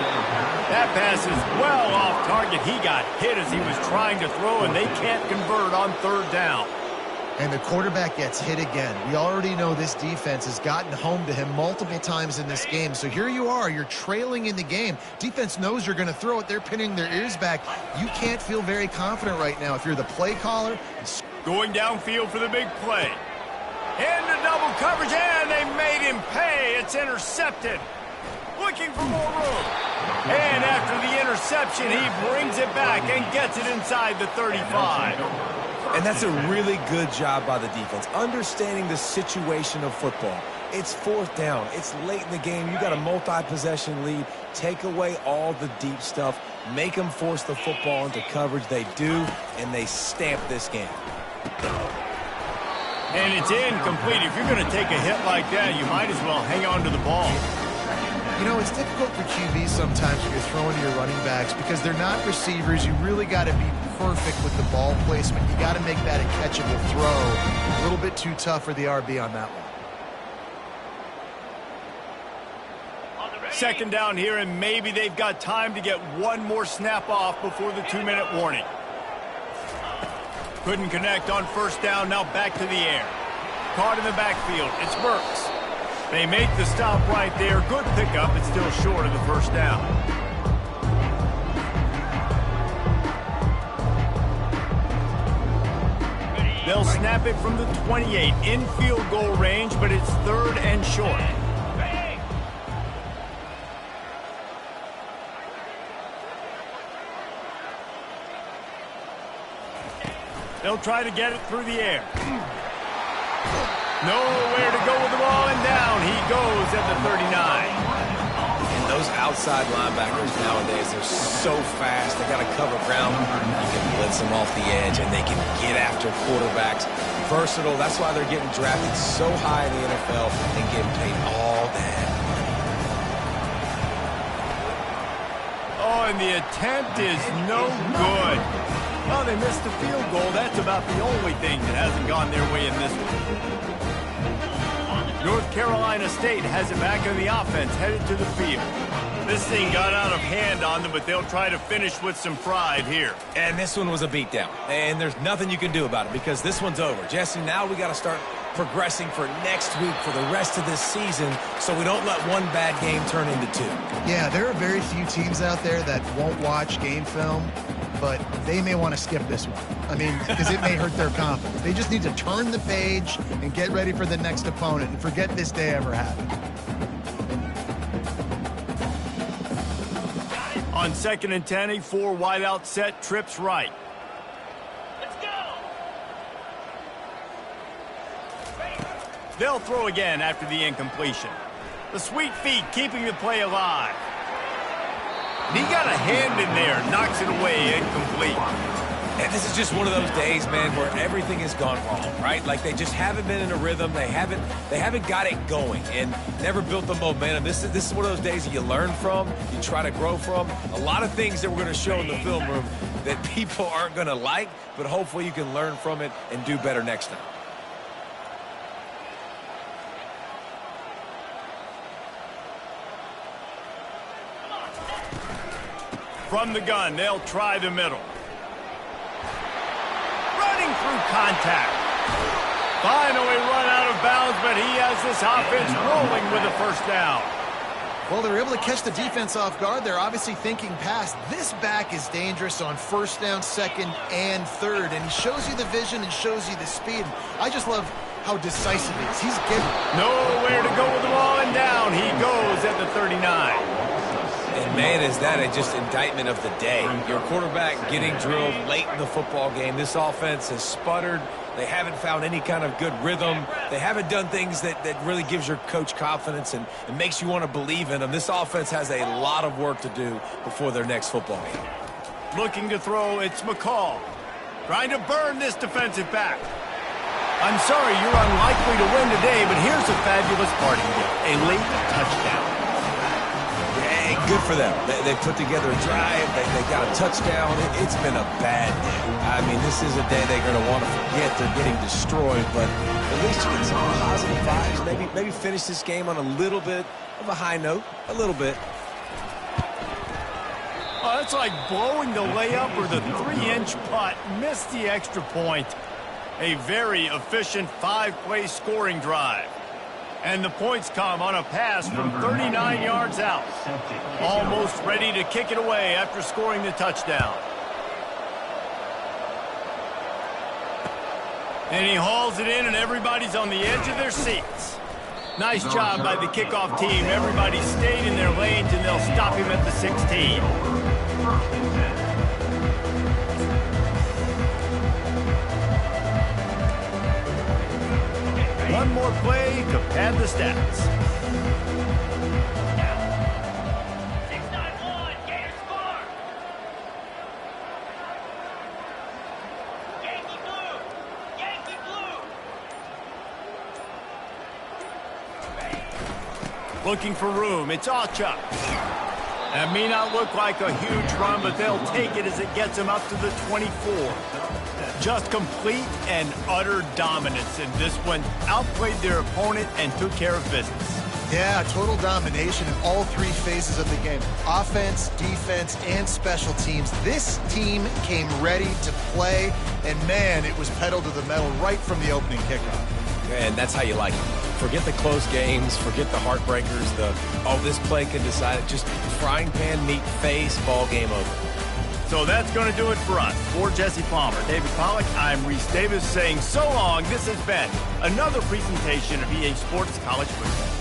That pass is well off target. He got hit as he was trying to throw, and they can't convert on third down. And the quarterback gets hit again. We already know this defense has gotten home to him multiple times in this game. So here you are, you're trailing in the game. Defense knows you're going to throw it. They're pinning their ears back. You can't feel very confident right now if you're the play caller. Going downfield for the big play. Into double coverage, and they made him pay. It's intercepted. Looking for more room. And after the interception, he brings it back and gets it inside the 35. And that's a really good job by the defense, understanding the situation of football. It's fourth down. It's late in the game. You got a multi-possession lead. Take away all the deep stuff. Make them force the football into coverage. They do, and they stamp this game. And it's incomplete. If you're going to take a hit like that, you might as well hang on to the ball. You know, it's difficult for QBs sometimes when you're throwing to your running backs because they're not receivers. You really got to be perfect with the ball placement. You got to make that a catchable throw. A little bit too tough for the RB on that one. Second down here, and maybe they've got time to get one more snap off before the 2-minute warning. Couldn't connect on first down, now back to the air. Caught in the backfield, it's Burks. They make the stop right there. Good pickup, it's still short of the first down. They'll snap it from the 28, in field goal range, but it's 3rd and short. They'll try to get it through the air. Nowhere to go with the ball, and down he goes at the 39. And those outside linebackers nowadays, they're so fast. They got to cover ground. You can blitz them off the edge, and they can get after quarterbacks. Versatile. That's why they're getting drafted so high in the NFL and getting paid all that money. Oh, and the attempt is no good. Well, they missed the field goal. That's about the only thing that hasn't gone their way in this one. North Carolina State has it back in the offense, headed to the field. This thing got out of hand on them, but they'll try to finish with some pride here. And this one was a beatdown. And there's nothing you can do about it because this one's over. Jesse, now we got to start progressing for next week for the rest of this season so we don't let one bad game turn into 2. Yeah, there are very few teams out there that won't watch game film, but they may want to skip this one. I mean, because it may hurt their confidence. They just need to turn the page and get ready for the next opponent and forget this day ever happened. On 2nd and 10, a 4 wideout set, trips right. Let's go. They'll throw again after the incompletion. The sweet feet keeping the play alive. And he got a hand in there, knocks it away, incomplete. And this is just one of those days, man, where everything has gone wrong, right? Like they just haven't been in a rhythm. They haven't got it going and never built the momentum. This is one of those days that you learn from, you try to grow from. A lot of things that we're going to show in the film room that people aren't going to like, but hopefully you can learn from it and do better next time. From the gun, they'll try the middle. Running through contact. Finally run out of bounds, but he has this offense rolling with a first down. Well, they're able to catch the defense off guard. They're obviously thinking pass. This back is dangerous on first down, 2nd, and 3rd, and he shows you the vision and shows you the speed. I just love how decisive he is. He's getting nowhere to go with the ball, and down he goes at the 39. And, man, is that just indictment of the day. Your quarterback getting drilled late in the football game. This offense has sputtered. They haven't found any kind of good rhythm. They haven't done things that really gives your coach confidence and makes you want to believe in them. This offense has a lot of work to do before their next football game. Looking to throw, it's McCall. Trying to burn this defensive back. I'm sorry you're unlikely to win today, but here's a fabulous parting gift. A late touchdown. Good for them. They put together a drive. They got a touchdown. It's been a bad day. I mean, this is a day they're going to want to forget. They're getting destroyed, but at least you get some positive vibes. Maybe finish this game on a little bit of a high note. A little bit. Oh, that's like blowing the layup or the 3-inch putt. Missed the extra point. A very efficient 5-play scoring drive. And the points come on a pass from 39 yards out. Almost ready to kick it away after scoring the touchdown. And he hauls it in, and everybody's on the edge of their seats. Nice job by the kickoff team. Everybody stayed in their lanes, and they'll stop him at the 16. One more play to pad the stats. 6-9-1, Gator score. Looking for room. It's Acha. That may not look like a huge run, but they'll take it as it gets them up to the 24. Just complete and utter dominance in this one. Outplayed their opponent and took care of business. Yeah, total domination in all three phases of the game. Offense, defense, and special teams. This team came ready to play, and man, it was pedal to the metal right from the opening kickoff. And that's how you like it. Forget the close games, forget the heartbreakers, this play can decide it. Just frying pan, meat face, ball game over. So that's going to do it for us. For Jesse Palmer, David Pollack, I'm Reese Davis saying so long. This has been another presentation of EA Sports College Football.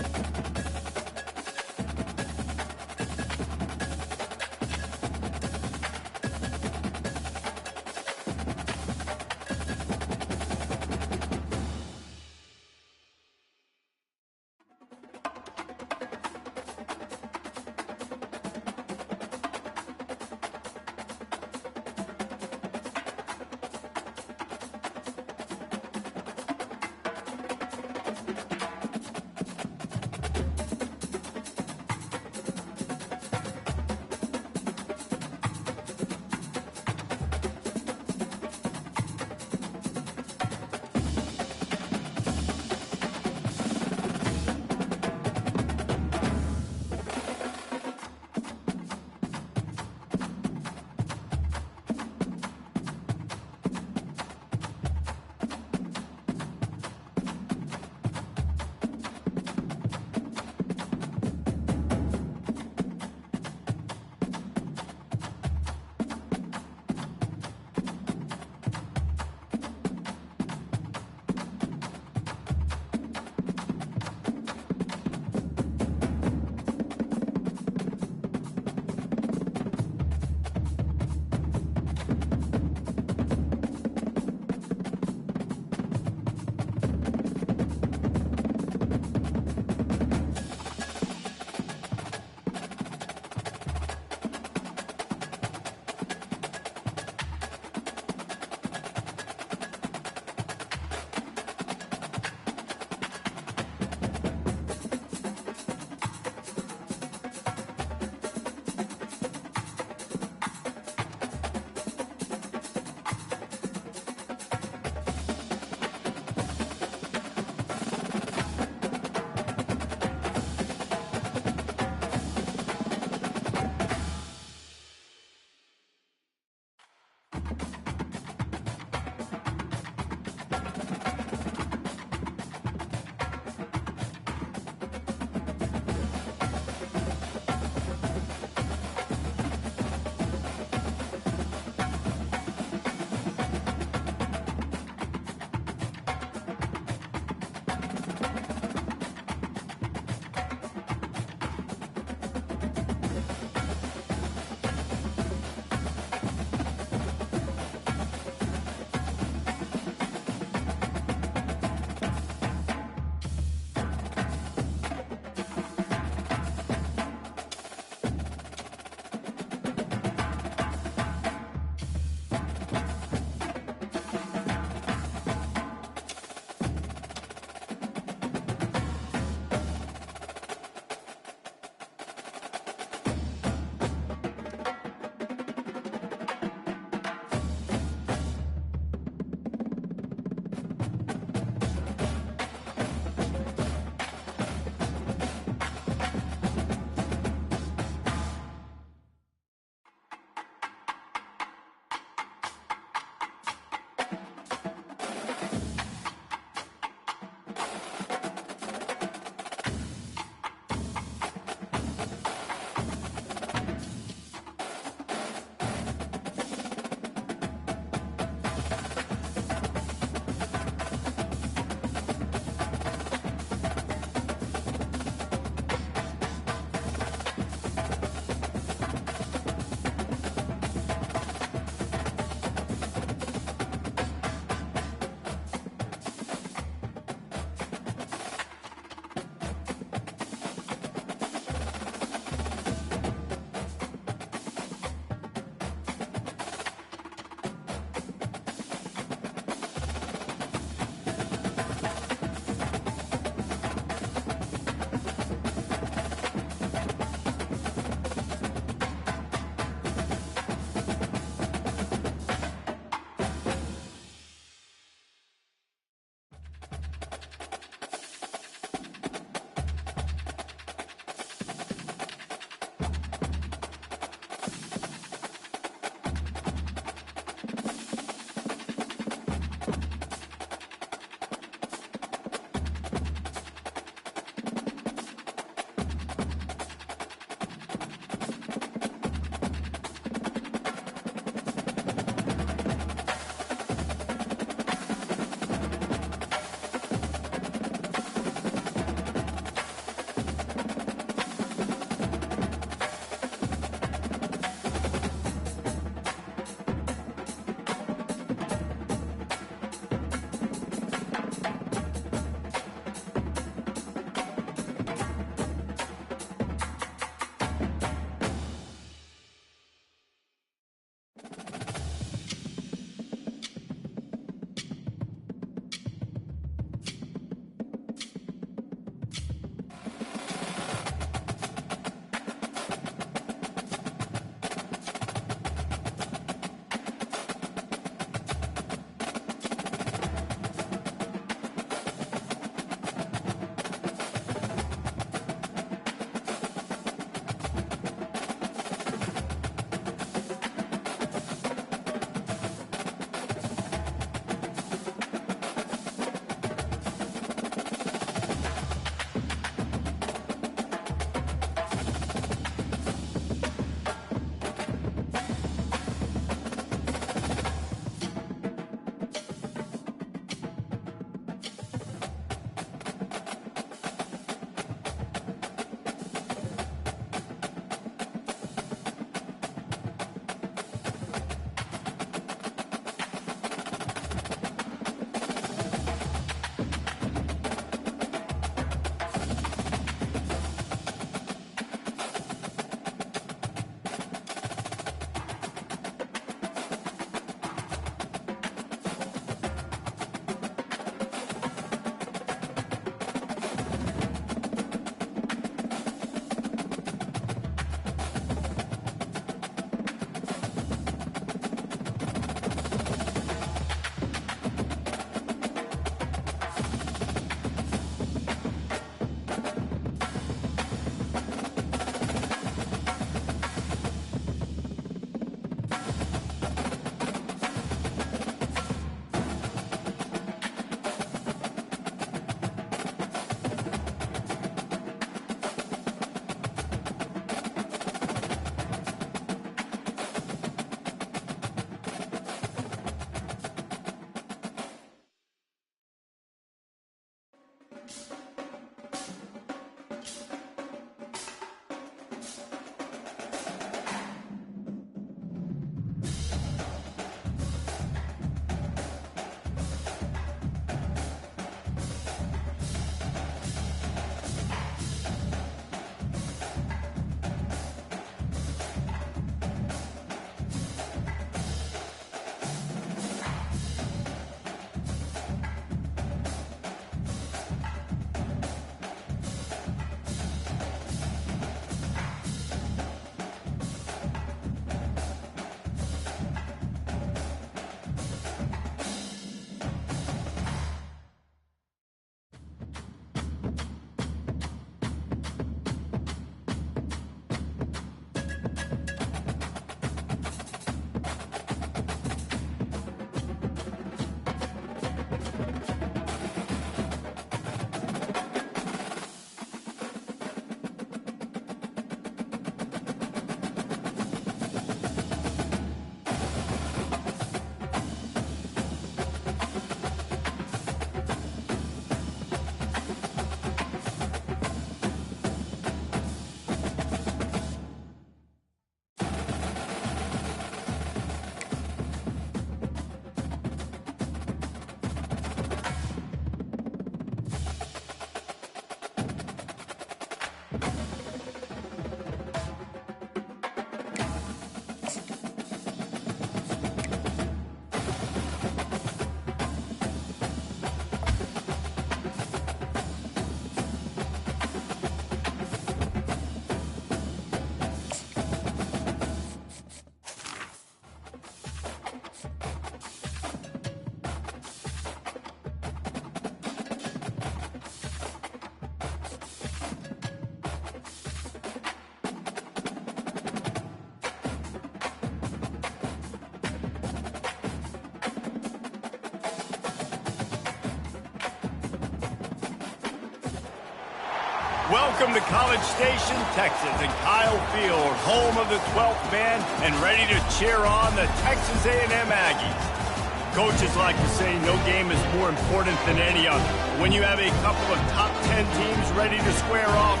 Welcome to College Station, Texas, and Kyle Field, home of the 12th man, and ready to cheer on the Texas A&M Aggies. Coaches like to say no game is more important than any other. When you have a couple of top 10 teams ready to square off,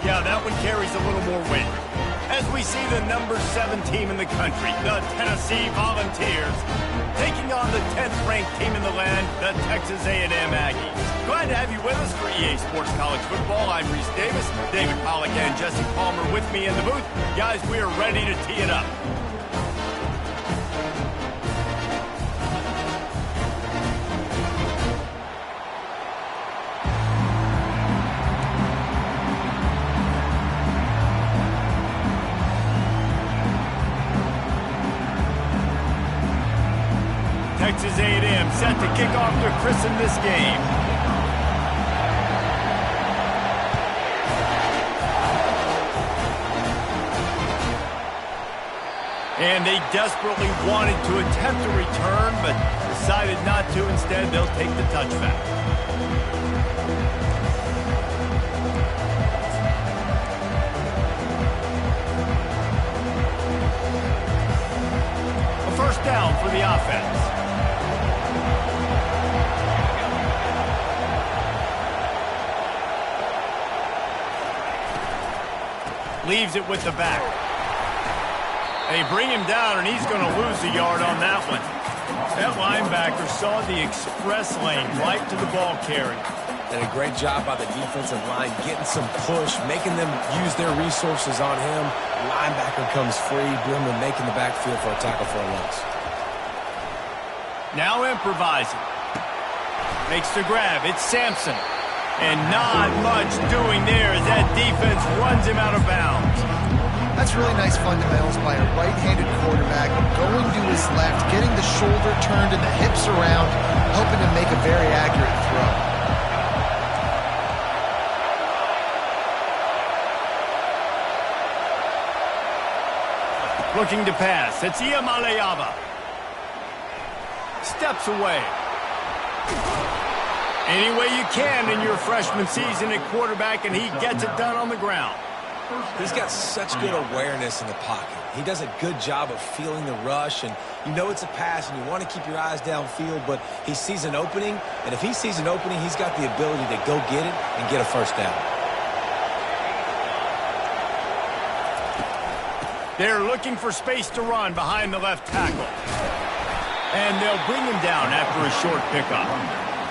yeah, that one carries a little more weight. As we see the number 7 team in the country, the Tennessee Volunteers, taking on the 10th-ranked team in the land, the Texas A&M Aggies. Glad to have you with us for EA Sports College Football. I'm Reese Davis, David Pollack and Jesse Palmer with me in the booth. Guys, we are ready to tee it up. Texas A&M set to kick off to christen this game. And they desperately wanted to attempt a return, but decided not to. Instead, they'll take the touchback. A first down for the offense. Leaves it with the back. They bring him down, and he's going to lose a yard on that one. That linebacker saw the express lane right to the ball carrier. Did a great job by the defensive line, getting some push, making them use their resources on him. Linebacker comes free, Brimley making the backfield for a tackle for a loss. Now improvising. Makes the grab. It's Sampson. And not much doing there as that defense runs him out of bounds. That's really nice fundamentals by a right-handed quarterback, going to his left, getting the shoulder turned and the hips around, helping him make a very accurate throw. Looking to pass. It's Iamaleava. Steps away. Any way you can in your freshman season at quarterback, and he gets it done on the ground. He's got such good awareness in the pocket. He does a good job of feeling the rush, and you know it's a pass, and you want to keep your eyes downfield, but he sees an opening, and if he sees an opening, he's got the ability to go get it and get a first down. They're looking for space to run behind the left tackle. And they'll bring him down after a short pickup.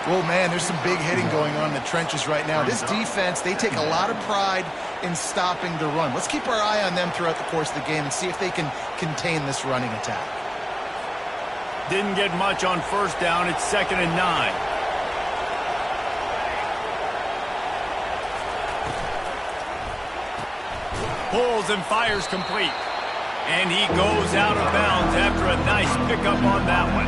Well, man, there's some big hitting going on in the trenches right now. This defense, they take a lot of pride in stopping the run. Let's keep our eye on them throughout the course of the game and see if they can contain this running attack. Didn't get much on first down. It's 2nd and 9. Pulls and fires complete. And he goes out of bounds after a nice pickup on that one.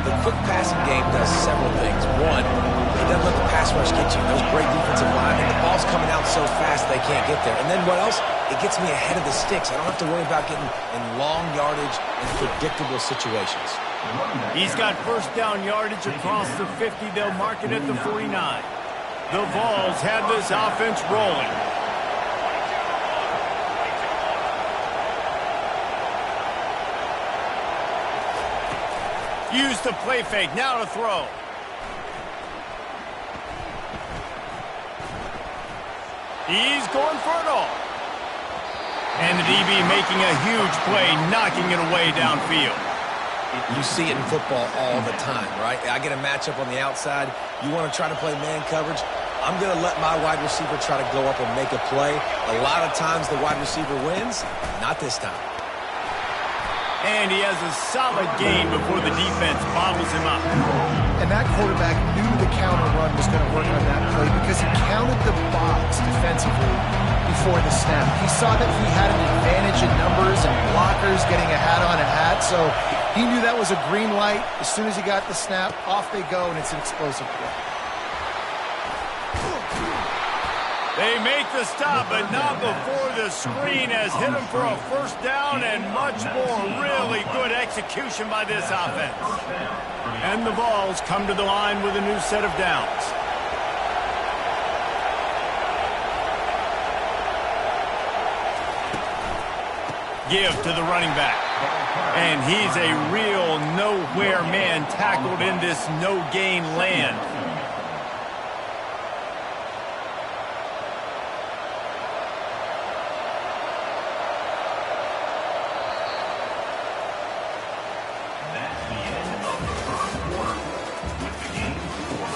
The quick passing game does several things. One, it doesn't let the pass rush get you. Those great defensive linemen, the ball's coming out so fast they can't get there. And then what else? It gets me ahead of the sticks. I don't have to worry about getting in long yardage and predictable situations. He's got first down yardage across the 50. They'll mark it at the 49. The Vols have this offense rolling. Use the play fake. Now to throw. He's going for it all. And the DB making a huge play, knocking it away downfield. You see it in football all the time, right? I get a matchup on the outside. You want to try to play man coverage. I'm going to let my wide receiver try to go up and make a play. A lot of times the wide receiver wins. Not this time. And he has a solid gain before the defense bottles him up. And that quarterback knew the counter run was going to work on that play because he counted the box defensively before the snap. He saw that he had an advantage in numbers and blockers getting a hat on a hat, so he knew that was a green light. As soon as he got the snap, off they go, and it's an explosive play. They make the stop, but not before the screen has hit him for a first down and much more. Really good execution by this offense. And the Vols come to the line with a new set of downs. Give to the running back. And he's a real nowhere man tackled in this no-gain land. That's the end of the first quarter. With the game score.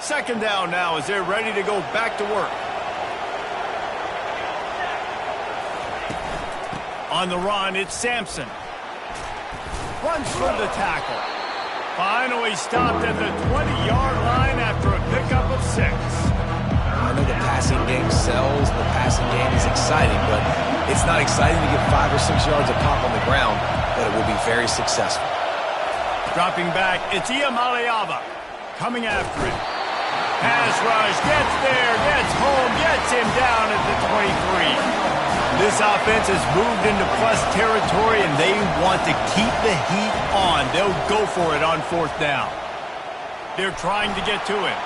Second down now as they're ready to go back to work. On the run, it's Sampson. Runs for the tackle. Finally stopped at the 20-yard line after a pickup of 6. I know the passing game sells, the passing game is exciting, but it's not exciting to get 5 or 6 yards of pop on the ground, but it will be very successful. Dropping back, it's Iamaleava coming after it. Pass rush, gets there, gets home, gets him down at the 23. This offense has moved into plus territory, and they want to keep the heat on. They'll go for it on 4th down. They're trying to get to him.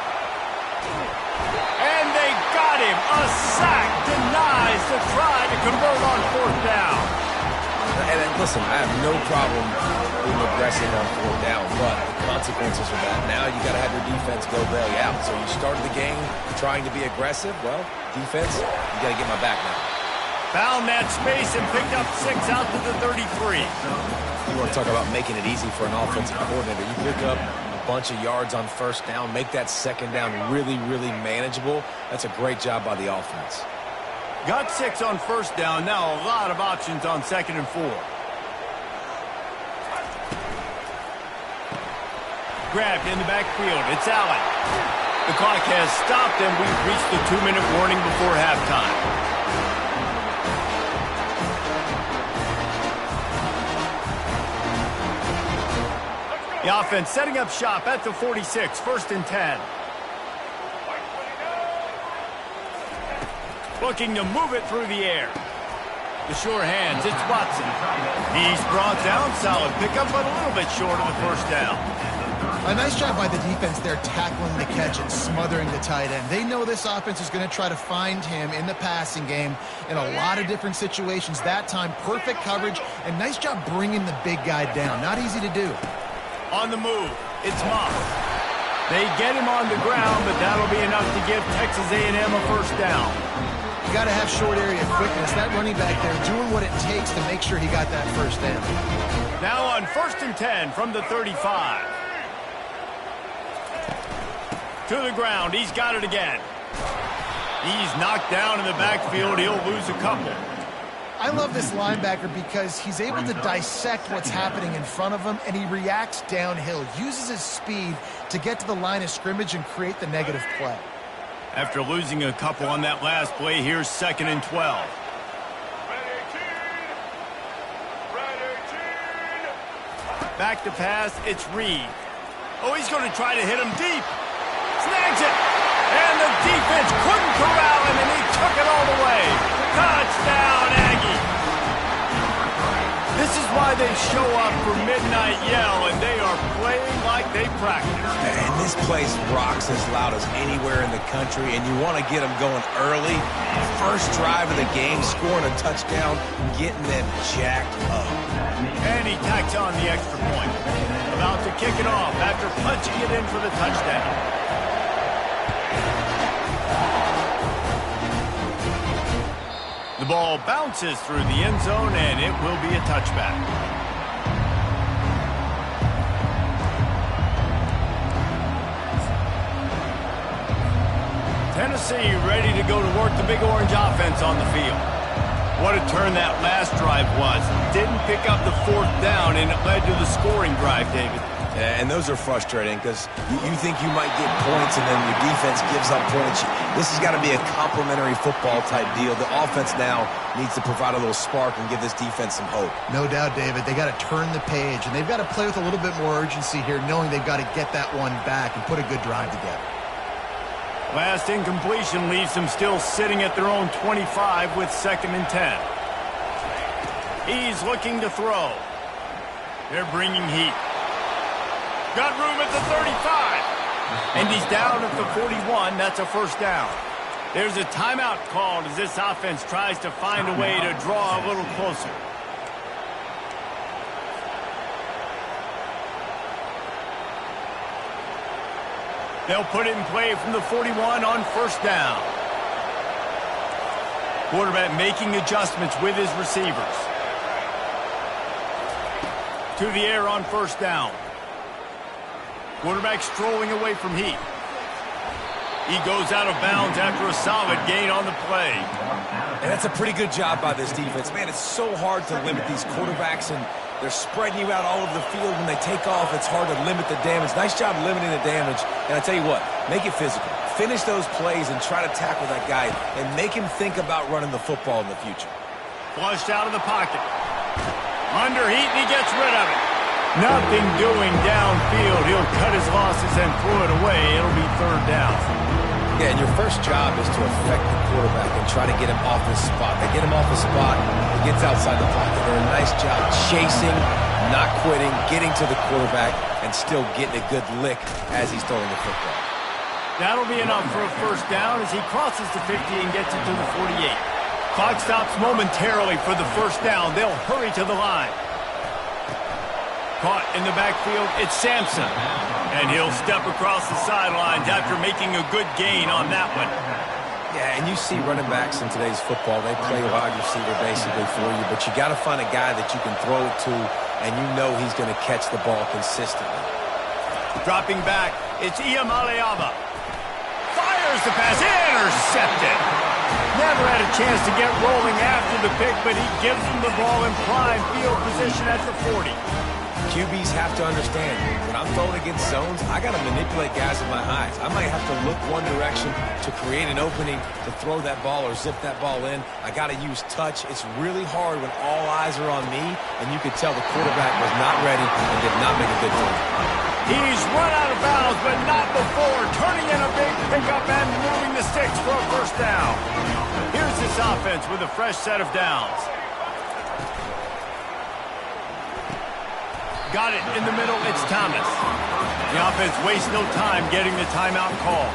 And they got him. A sack denies the try to convert on 4th down. And listen, I have no problem being aggressive on 4th down, but the consequences of that, now you got to have your defense go bail you out. So you started the game trying to be aggressive. Well, defense, you got to get my back now. Found that space and picked up 6 out to the 33. You want to talk about making it easy for an offensive coordinator. You pick up a bunch of yards on 1st down, make that 2nd down really, really manageable. That's a great job by the offense. Got 6 on 1st down. Now a lot of options on 2nd and 4. Grabbed in the backfield. It's Allen. The clock has stopped, and we've reached the 2-minute warning before halftime. The offense setting up shop at the 46, 1st and 10. Looking to move it through the air. The sure hands, it's Watson. He's brought down, solid pickup, but a little bit short of the 1st down. A nice job by the defense there tackling the catch and smothering the tight end. They know this offense is going to try to find him in the passing game in a lot of different situations. That time, perfect coverage, and nice job bringing the big guy down. Not easy to do. On the move, it's Moss. They get him on the ground, but that'll be enough to give Texas A&M a 1st down. You got to have short area quickness. That running back there doing what it takes to make sure he got that 1st down. Now on 1st and 10 from the 35. To the ground, he's got it again. He's knocked down in the backfield. He'll lose a couple. I love this linebacker because he's able to dissect what's happening in front of him, and he reacts downhill, uses his speed to get to the line of scrimmage and create the negative play. After losing a couple on that last play, here's 2nd and 12. Back to pass, it's Reed. Oh, he's going to try to hit him deep. Snags it. And the defense couldn't corral him, and he took it all the way. Touchdown, Aggie. This is why they show up for Midnight Yell, and they are playing like they practice. And this place rocks as loud as anywhere in the country, and you want to get them going early. First drive of the game, scoring a touchdown, getting them jacked up. And he tacks on the extra point. About to kick it off after punching it in for the touchdown. The ball bounces through the end zone, and it will be a touchback. Tennessee ready to go to work the Big Orange offense on the field. What a turn that last drive was. Didn't pick up the 4th down, and it led to the scoring drive, David. Yeah, and those are frustrating because you think you might get points and then your defense gives up points. This has got to be a complementary football type deal. The offense now needs to provide a little spark and give this defense some hope. No doubt, David. They got to turn the page, and they've got to play with a little bit more urgency here, knowing they've got to get that one back and put a good drive together. Last incompletion leaves them still sitting at their own 25 with 2nd and 10. He's looking to throw. They're bringing heat. Got room at the 35. And he's down at the 41. That's a first down. There's a timeout called as this offense tries to find a way to draw a little closer. They'll put it in play from the 41 on first down. Quarterback making adjustments with his receivers. To the air on first down. Quarterback strolling away from Heath. He goes out of bounds after a solid gain on the play. And that's a pretty good job by this defense. Man, it's so hard to limit these quarterbacks, and they're spreading you out all over the field. When they take off, it's hard to limit the damage. Nice job limiting the damage. And I tell you what, make it physical. Finish those plays and try to tackle that guy and make him think about running the football in the future. Flushed out of the pocket. Under heat, and he gets rid of it. Nothing doing downfield. He'll cut his losses and throw it away. It'll be third down. Yeah, and your first job is to affect the quarterback and try to get him off his spot. They get him off his spot, he gets outside the pocket. They're a nice job chasing, not quitting, getting to the quarterback, and still getting a good lick as he's throwing the football. That'll be enough for a first down as he crosses the 50 and gets it to the 48. Clock stops momentarily for the first down. They'll hurry to the line. Caught in the backfield, it's Sampson. And he'll step across the sidelines after making a good gain on that one. Yeah, and you see running backs in today's football, they play wide receiver basically for you, but you got to find a guy that you can throw it to, and you know he's going to catch the ball consistently. Dropping back, it's Iamaleava. Fires the pass, intercepted. Never had a chance to get rolling after the pick, but he gives him the ball in prime field position at the 40. QBs have to understand, when I'm throwing against zones, I got to manipulate guys with my eyes. I might have to look one direction to create an opening to throw that ball or zip that ball in. I got to use touch. It's really hard when all eyes are on me, and you could tell the quarterback was not ready and did not make a good throw. He's run out of bounds, but not before. Turning in a big pickup and moving the sticks for a first down. Here's this offense with a fresh set of downs. Got it in the middle, it's Thomas. The offense wastes no time getting the timeout call.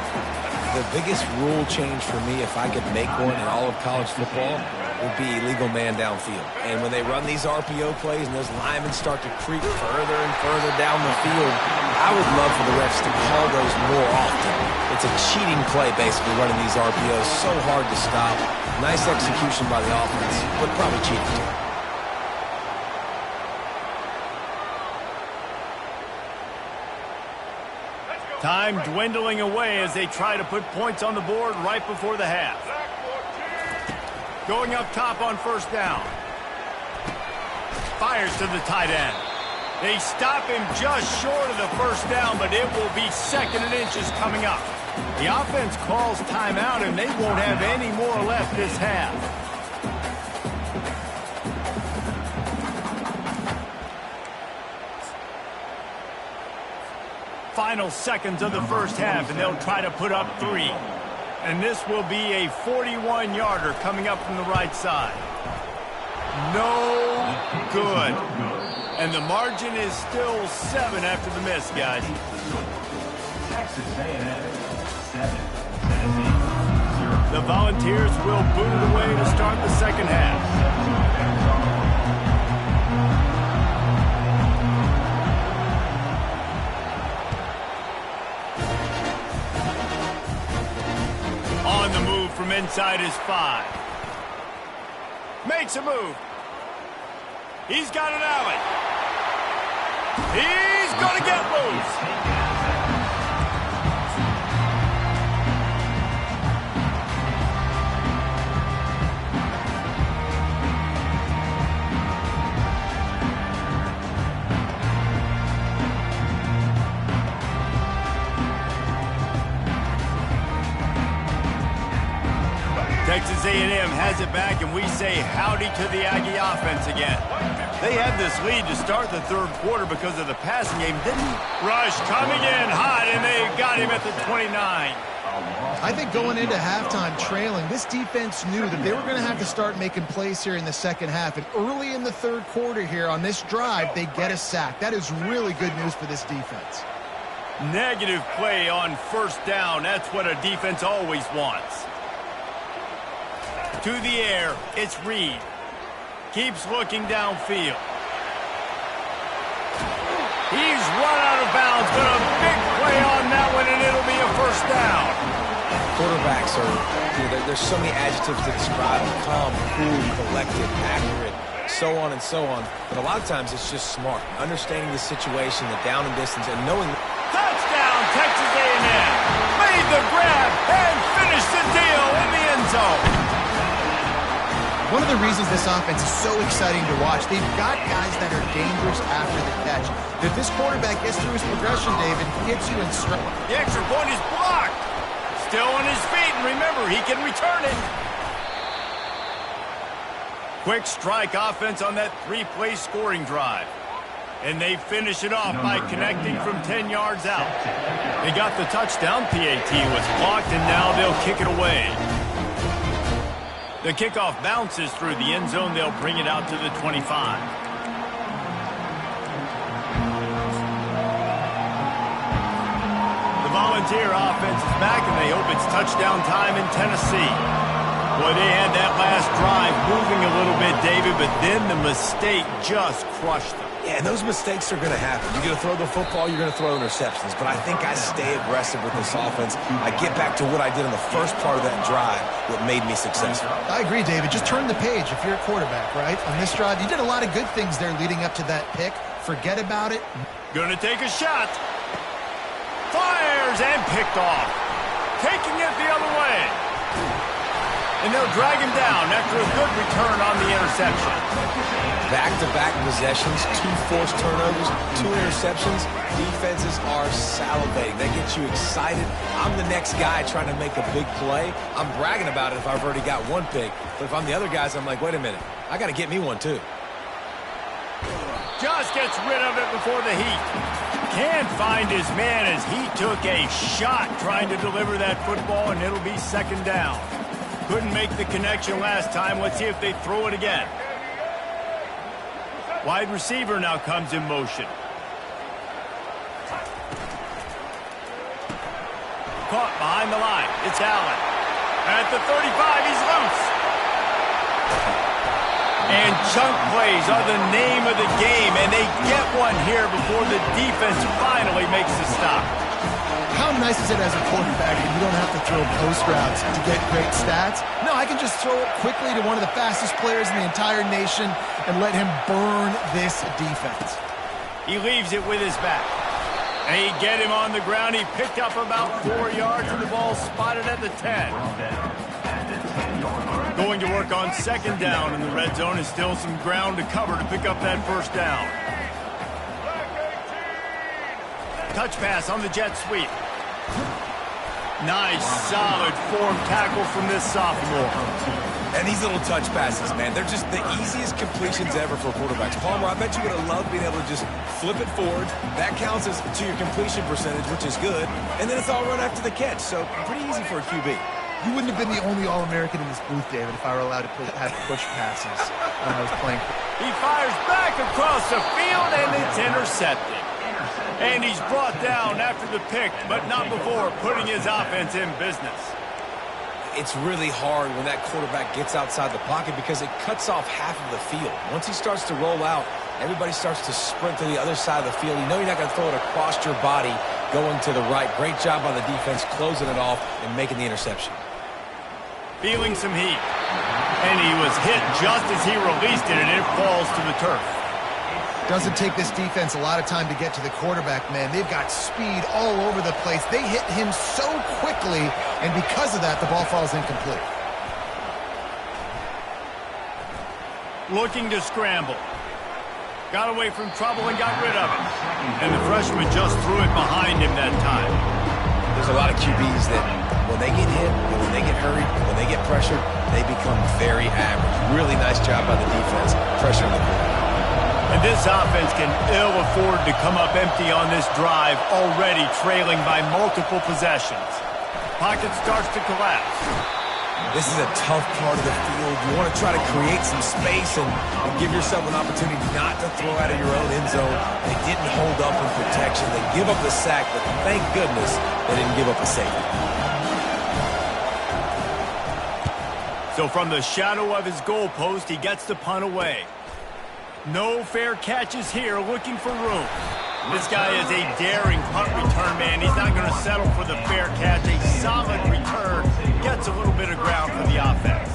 The biggest rule change for me, if I could make one in all of college football, would be illegal man downfield. And when they run these RPO plays and those linemen start to creep further and further down the field, I would love for the refs to call those more often. It's a cheating play, basically, running these RPOs. So hard to stop. Nice execution by the offense, but probably cheating too. Time dwindling away as they try to put points on the board right before the half. Going up top on first down. Fires to the tight end. They stop him just short of the first down, but it will be second and inches coming up. The offense calls timeout, and they won't have any more left this half. Final seconds of the first half, and they'll try to put up 3. And this will be a 41-yarder coming up from the right side. No good. And the margin is still 7 after the miss, guys. Texas A&M 7, Tennessee 0. The Volunteers will boot it away to start the second half. On the move from inside his 5. Makes a move. He's got an alley. He's going to get loose. Texas A&M has it back, and we say howdy to the Aggie offense again. They had this lead to start the third quarter because of the passing game, didn't he? Rush coming in hot, and they got him at the 29. I think going into halftime trailing, this defense knew that they were going to have to start making plays here in the second half. And early in the third quarter here on this drive, they get a sack. That is really good news for this defense. Negative play on first down. That's what a defense always wants. To the air, it's Reed. Keeps looking downfield. He's run out of bounds, but a big play on that one, and it'll be a first down. Quarterbacks are, there's so many adjectives to describe them: calm, cool, collected, accurate, so on and so on. But a lot of times it's just smart, understanding the situation, the down and distance, and knowing. Touchdown, Texas A&M. Made the grab and finished the deal in the end zone. One of the reasons this offense is so exciting to watch, they've got guys that are dangerous after the catch. If this quarterback gets through his progression, David, he gets you in stride. The extra point is blocked. Still on his feet, and remember, he can return it. Quick strike offense on that three-play scoring drive. And they finish it off by connecting from 10 yards out. They got the touchdown. PAT was blocked, and now they'll kick it away. The kickoff bounces through the end zone. They'll bring it out to the 25. The Volunteer offense is back, and they hope it's touchdown time in Tennessee. Boy, they had that last drive moving a little bit, David, but then the mistake just crushed them. Yeah, and those mistakes are going to happen. You're going to throw the football, you're going to throw interceptions. But I think I stay aggressive with this offense. I get back to what I did in the first part of that drive, what made me successful. I agree, David. Just turn the page if you're a quarterback, right? On this drive, you did a lot of good things there leading up to that pick. Forget about it. Gonna take a shot. Fires and picked off. Taking it the other way. And they'll drag him down after a good return on the interception. Back-to-back possessions, 2 forced turnovers, 2 interceptions. Defenses are salivating. They get you excited. I'm the next guy trying to make a big play. I'm bragging about it if I've already got one pick. But if I'm the other guys, I'm like, wait a minute. I got to get me one, too. Just gets rid of it before the heat. Can't find his man as he took a shot trying to deliver that football, and it'll be second down. Couldn't make the connection last time. Let's see if they throw it again. Wide receiver now comes in motion. Caught behind the line. It's Allen. At the 35, he's loose. And chunk plays are the name of the game, and they get one here before the defense finally makes the stop. How nice is it as a quarterback that you don't have to throw post routes to get great stats? No, I can just throw it quickly to one of the fastest players in the entire nation and let him burn this defense. He leaves it with his back. And he get him on the ground. He picked up about 4 yards, and the ball spotted at the 10. Going to work on second down in the red zone, and still some ground to cover to pick up that first down. Touch pass on the jet sweep. Nice, solid form tackle from this sophomore. And these little touch passes, man, they're just the easiest completions ever for quarterbacks. Palmer, I bet you would have loved being able to just flip it forward. That counts as to your completion percentage, which is good. And then it's all run after the catch, so pretty easy for a QB. You wouldn't have been the only All-American in this booth, David, if I were allowed to have push passes when I was playing. He fires back across the field, and it's intercepted. And he's brought down after the pick, but not before putting his offense in business. It's really hard when that quarterback gets outside the pocket because it cuts off half of the field. Once he starts to roll out, everybody starts to sprint to the other side of the field. You know you're not going to throw it across your body going to the right. Great job by the defense closing it off and making the interception. Feeling some heat. And he was hit just as he released it, and it falls to the turf. Doesn't take this defense a lot of time to get to the quarterback, man. They've got speed all over the place. They hit him so quickly, and because of that, the ball falls incomplete. Looking to scramble. Got away from trouble and got rid of it. And the freshman just threw it behind him that time. There's a lot of QBs that when they get hit, when they get hurried, when they get pressured, they become very average. Really nice job by the defense, pressuring the quarterback. And this offense can ill afford to come up empty on this drive, already trailing by multiple possessions. Pocket starts to collapse. This is a tough part of the field. You want to try to create some space and give yourself an opportunity not to throw out of your own end zone. They didn't hold up in protection. They give up the sack, but thank goodness they didn't give up a safety. So from the shadow of his goalpost, he gets the punt away. No fair catches here, looking for room. This guy is a daring punt return man. He's not going to settle for the fair catch. A solid return gets a little bit of ground for the offense.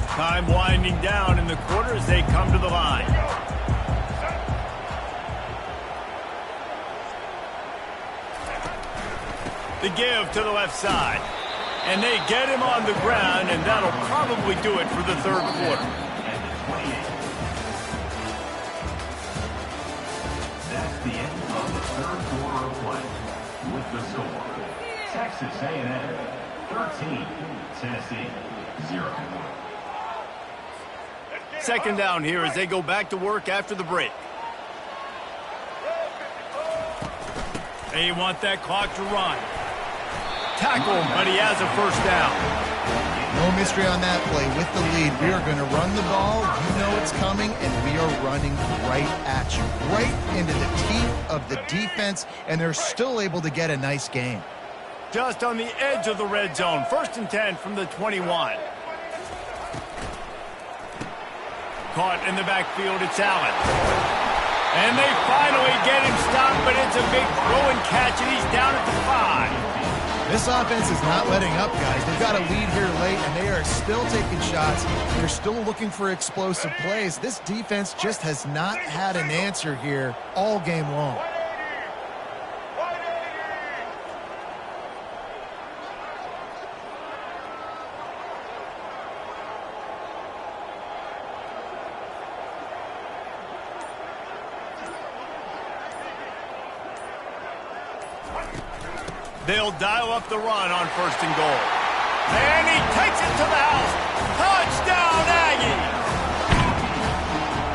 Time winding down in the quarter as they come to the line. The give to the left side. And they get him on the ground, and that'll probably do it for the third quarter. That's the end of the third quarter of play. With the score, Texas A&M 13, Tennessee 0. Second down here as they go back to work after the break. They want that clock to run. Tackle him, but he has a first down. No mystery on that play. With the lead, we are going to run the ball. You know it's coming, and we are running right at you. Right into the teeth of the defense, and they're still able to get a nice gain. Just on the edge of the red zone. 1st and 10 from the 21. Caught in the backfield, it's Allen. And they finally get him stopped, but it's a big throw and catch, and he's down at the 5. This offense is not letting up, guys. They've got a lead here late, and they are still taking shots. They're still looking for explosive plays. This defense just has not had an answer here all game long. They'll dial up the run on 1st and goal. And he takes it to the house. Touchdown, Aggie!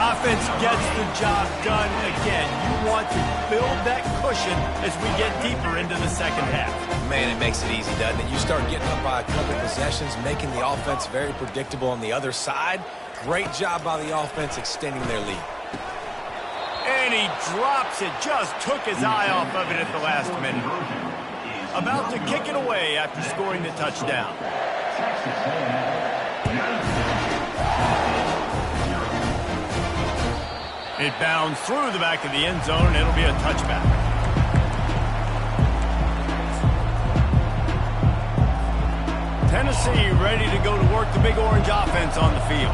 Offense gets the job done again. You want to build that cushion as we get deeper into the second half. Man, it makes it easy, doesn't it? You start getting up by a couple possessions, making the offense very predictable on the other side. Great job by the offense extending their lead. And he drops it. Just took his eye off of it at the last minute. About to kick it away after scoring the touchdown. It bounds through the back of the end zone, and it'll be a touchback. Tennessee ready to go to work the big orange offense on the field.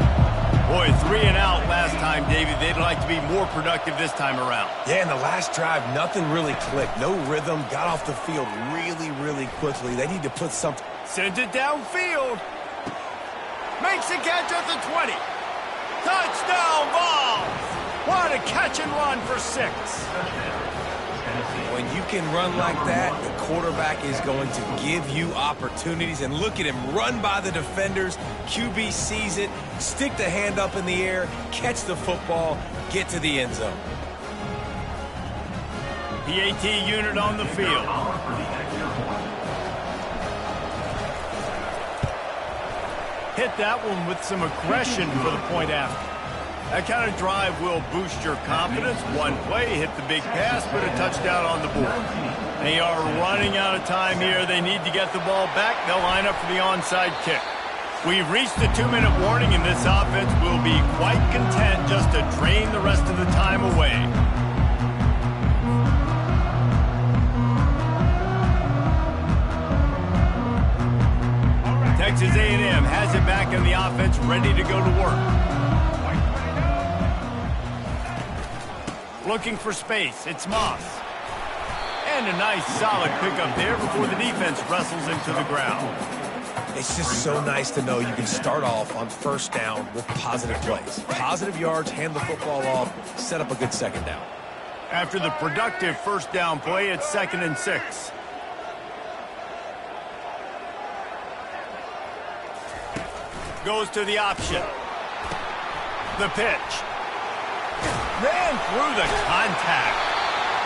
Boy, 3 and out last time, David. They'd like to be more productive this time around. Yeah, in the last drive, nothing really clicked. No rhythm, got off the field really, really quickly. They need to put something. Sends it downfield. Makes a catch at the 20. Touchdown ball. What a catch and run for 6. When you can run like that, the quarterback is going to give you opportunities. And look at him run by the defenders. QB sees it, stick the hand up in the air, catch the football, get to the end zone. PAT unit on the field. Hit that one with some aggression for the point after. That kind of drive will boost your confidence. One play, hit the big pass, put a touchdown on the board. They are running out of time here. They need to get the ball back. They'll line up for the onside kick. We've reached the 2-minute warning, and this offense will be quite content just to drain the rest of the time away. Texas A&M has it back in the offense, ready to go to work. Looking for space, it's Moss. And a nice solid pickup there before the defense wrestles into the ground. It's just so nice to know you can start off on 1st down with positive plays. Positive yards, hand the football off, set up a good 2nd down. After the productive 1st down play, it's 2nd and 6. Goes to the option. The pitch. Ran through the contact.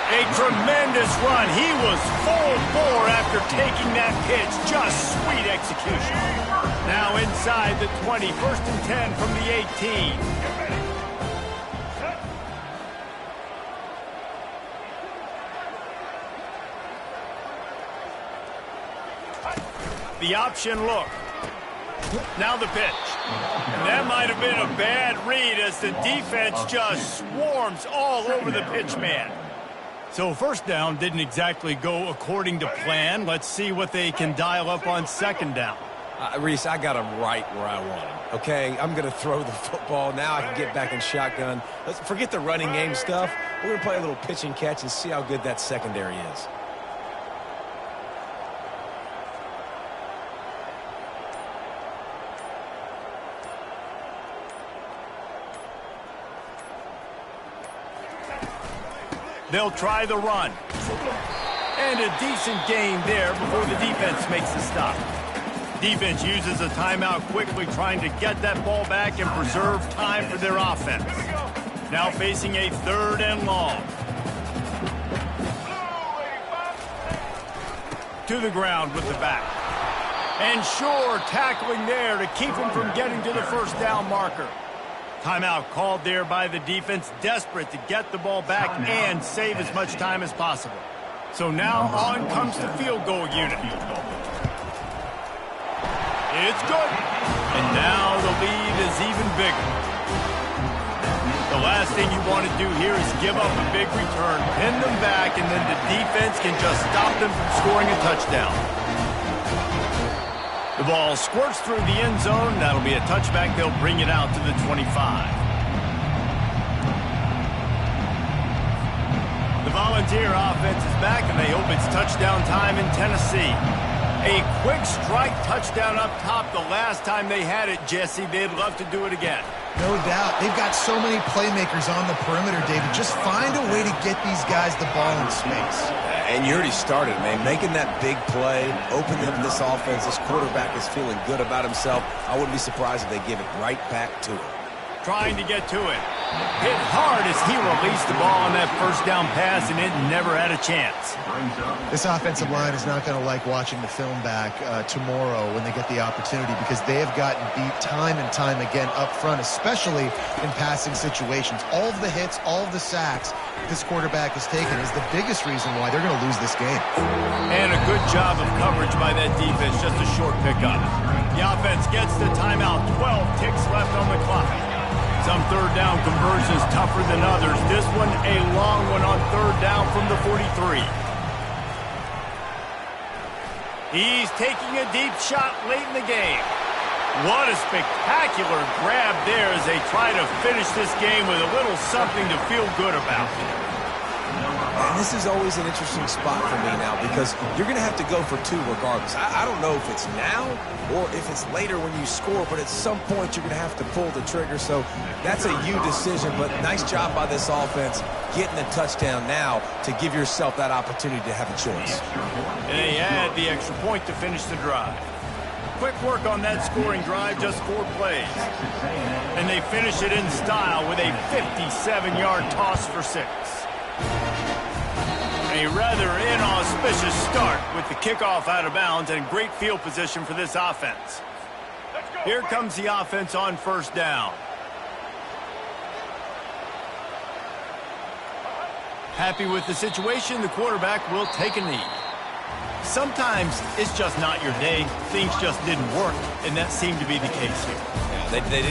A tremendous run. He was full bore after taking that pitch. Just sweet execution. Now inside the 20, 1st and 10 from the 18. The option look. Now the pitch. And that might have been a bad read as the defense just swarms all over the pitch man. So 1st down didn't exactly go according to plan. Let's see what they can dial up on 2nd down. Reese, I got him right where I want him. Okay, I'm going to throw the football. Now I can get back in shotgun. Let's forget the running game stuff. We're going to play a little pitch and catch and see how good that secondary is. They'll try the run. And a decent gain there before the defense makes the stop. Defense uses a timeout quickly, trying to get that ball back and preserve time for their offense. Now facing a 3rd and long. To the ground with the back. And sure, tackling there to keep him from getting to the 1st down marker. Timeout called there by the defense, desperate to get the ball back and save as much time as possible. So now on comes the field goal unit. It's good. And now the lead is even bigger. The last thing you want to do here is give up a big return, pin them back, and then the defense can just stop them from scoring a touchdown. The ball squirts through the end zone. That'll be a touchback. They'll bring it out to the 25. The Volunteer offense is back, and they hope it's touchdown time in Tennessee. A quick strike touchdown up top the last time they had it, Jesse. They'd love to do it again. No doubt. They've got so many playmakers on the perimeter, David. Just find a way to get these guys the ball in space. And you already started, man. Making that big play, opening up this offense. This quarterback is feeling good about himself. I wouldn't be surprised if they give it right back to him. Trying to get to it. Hit hard as he released the ball on that 1st down pass, and it never had a chance. This offensive line is not going to like watching the film back tomorrow when they get the opportunity, because they have gotten beat time and time again up front, especially in passing situations. All of the hits, all of the sacks this quarterback has taken is the biggest reason why they're going to lose this game. And a good job of coverage by that defense, just a short pickup. The offense gets the timeout, 12 ticks left on the clock. Some 3rd down conversions tougher than others. This one a long one on 3rd down from the 43. He's taking a deep shot late in the game. What a spectacular grab there as they try to finish this game with a little something to feel good about. And this is always an interesting spot for me now, because you're going to have to go for 2 regardless. I don't know if it's now or if it's later when you score, but at some point you're going to have to pull the trigger. So that's a you decision, but nice job by this offense getting the touchdown now to give yourself that opportunity to have a choice. And they add the extra point to finish the drive. Quick work on that scoring drive, just 4 plays. And they finish it in style with a 57-yard toss for 6. A rather inauspicious start with the kickoff out of bounds and great field position for this offense. Here comes the offense on 1st down. Happy with the situation, the quarterback will take a knee. Sometimes it's just not your day. Things just didn't work, and that seemed to be the case here. Yeah, they didn't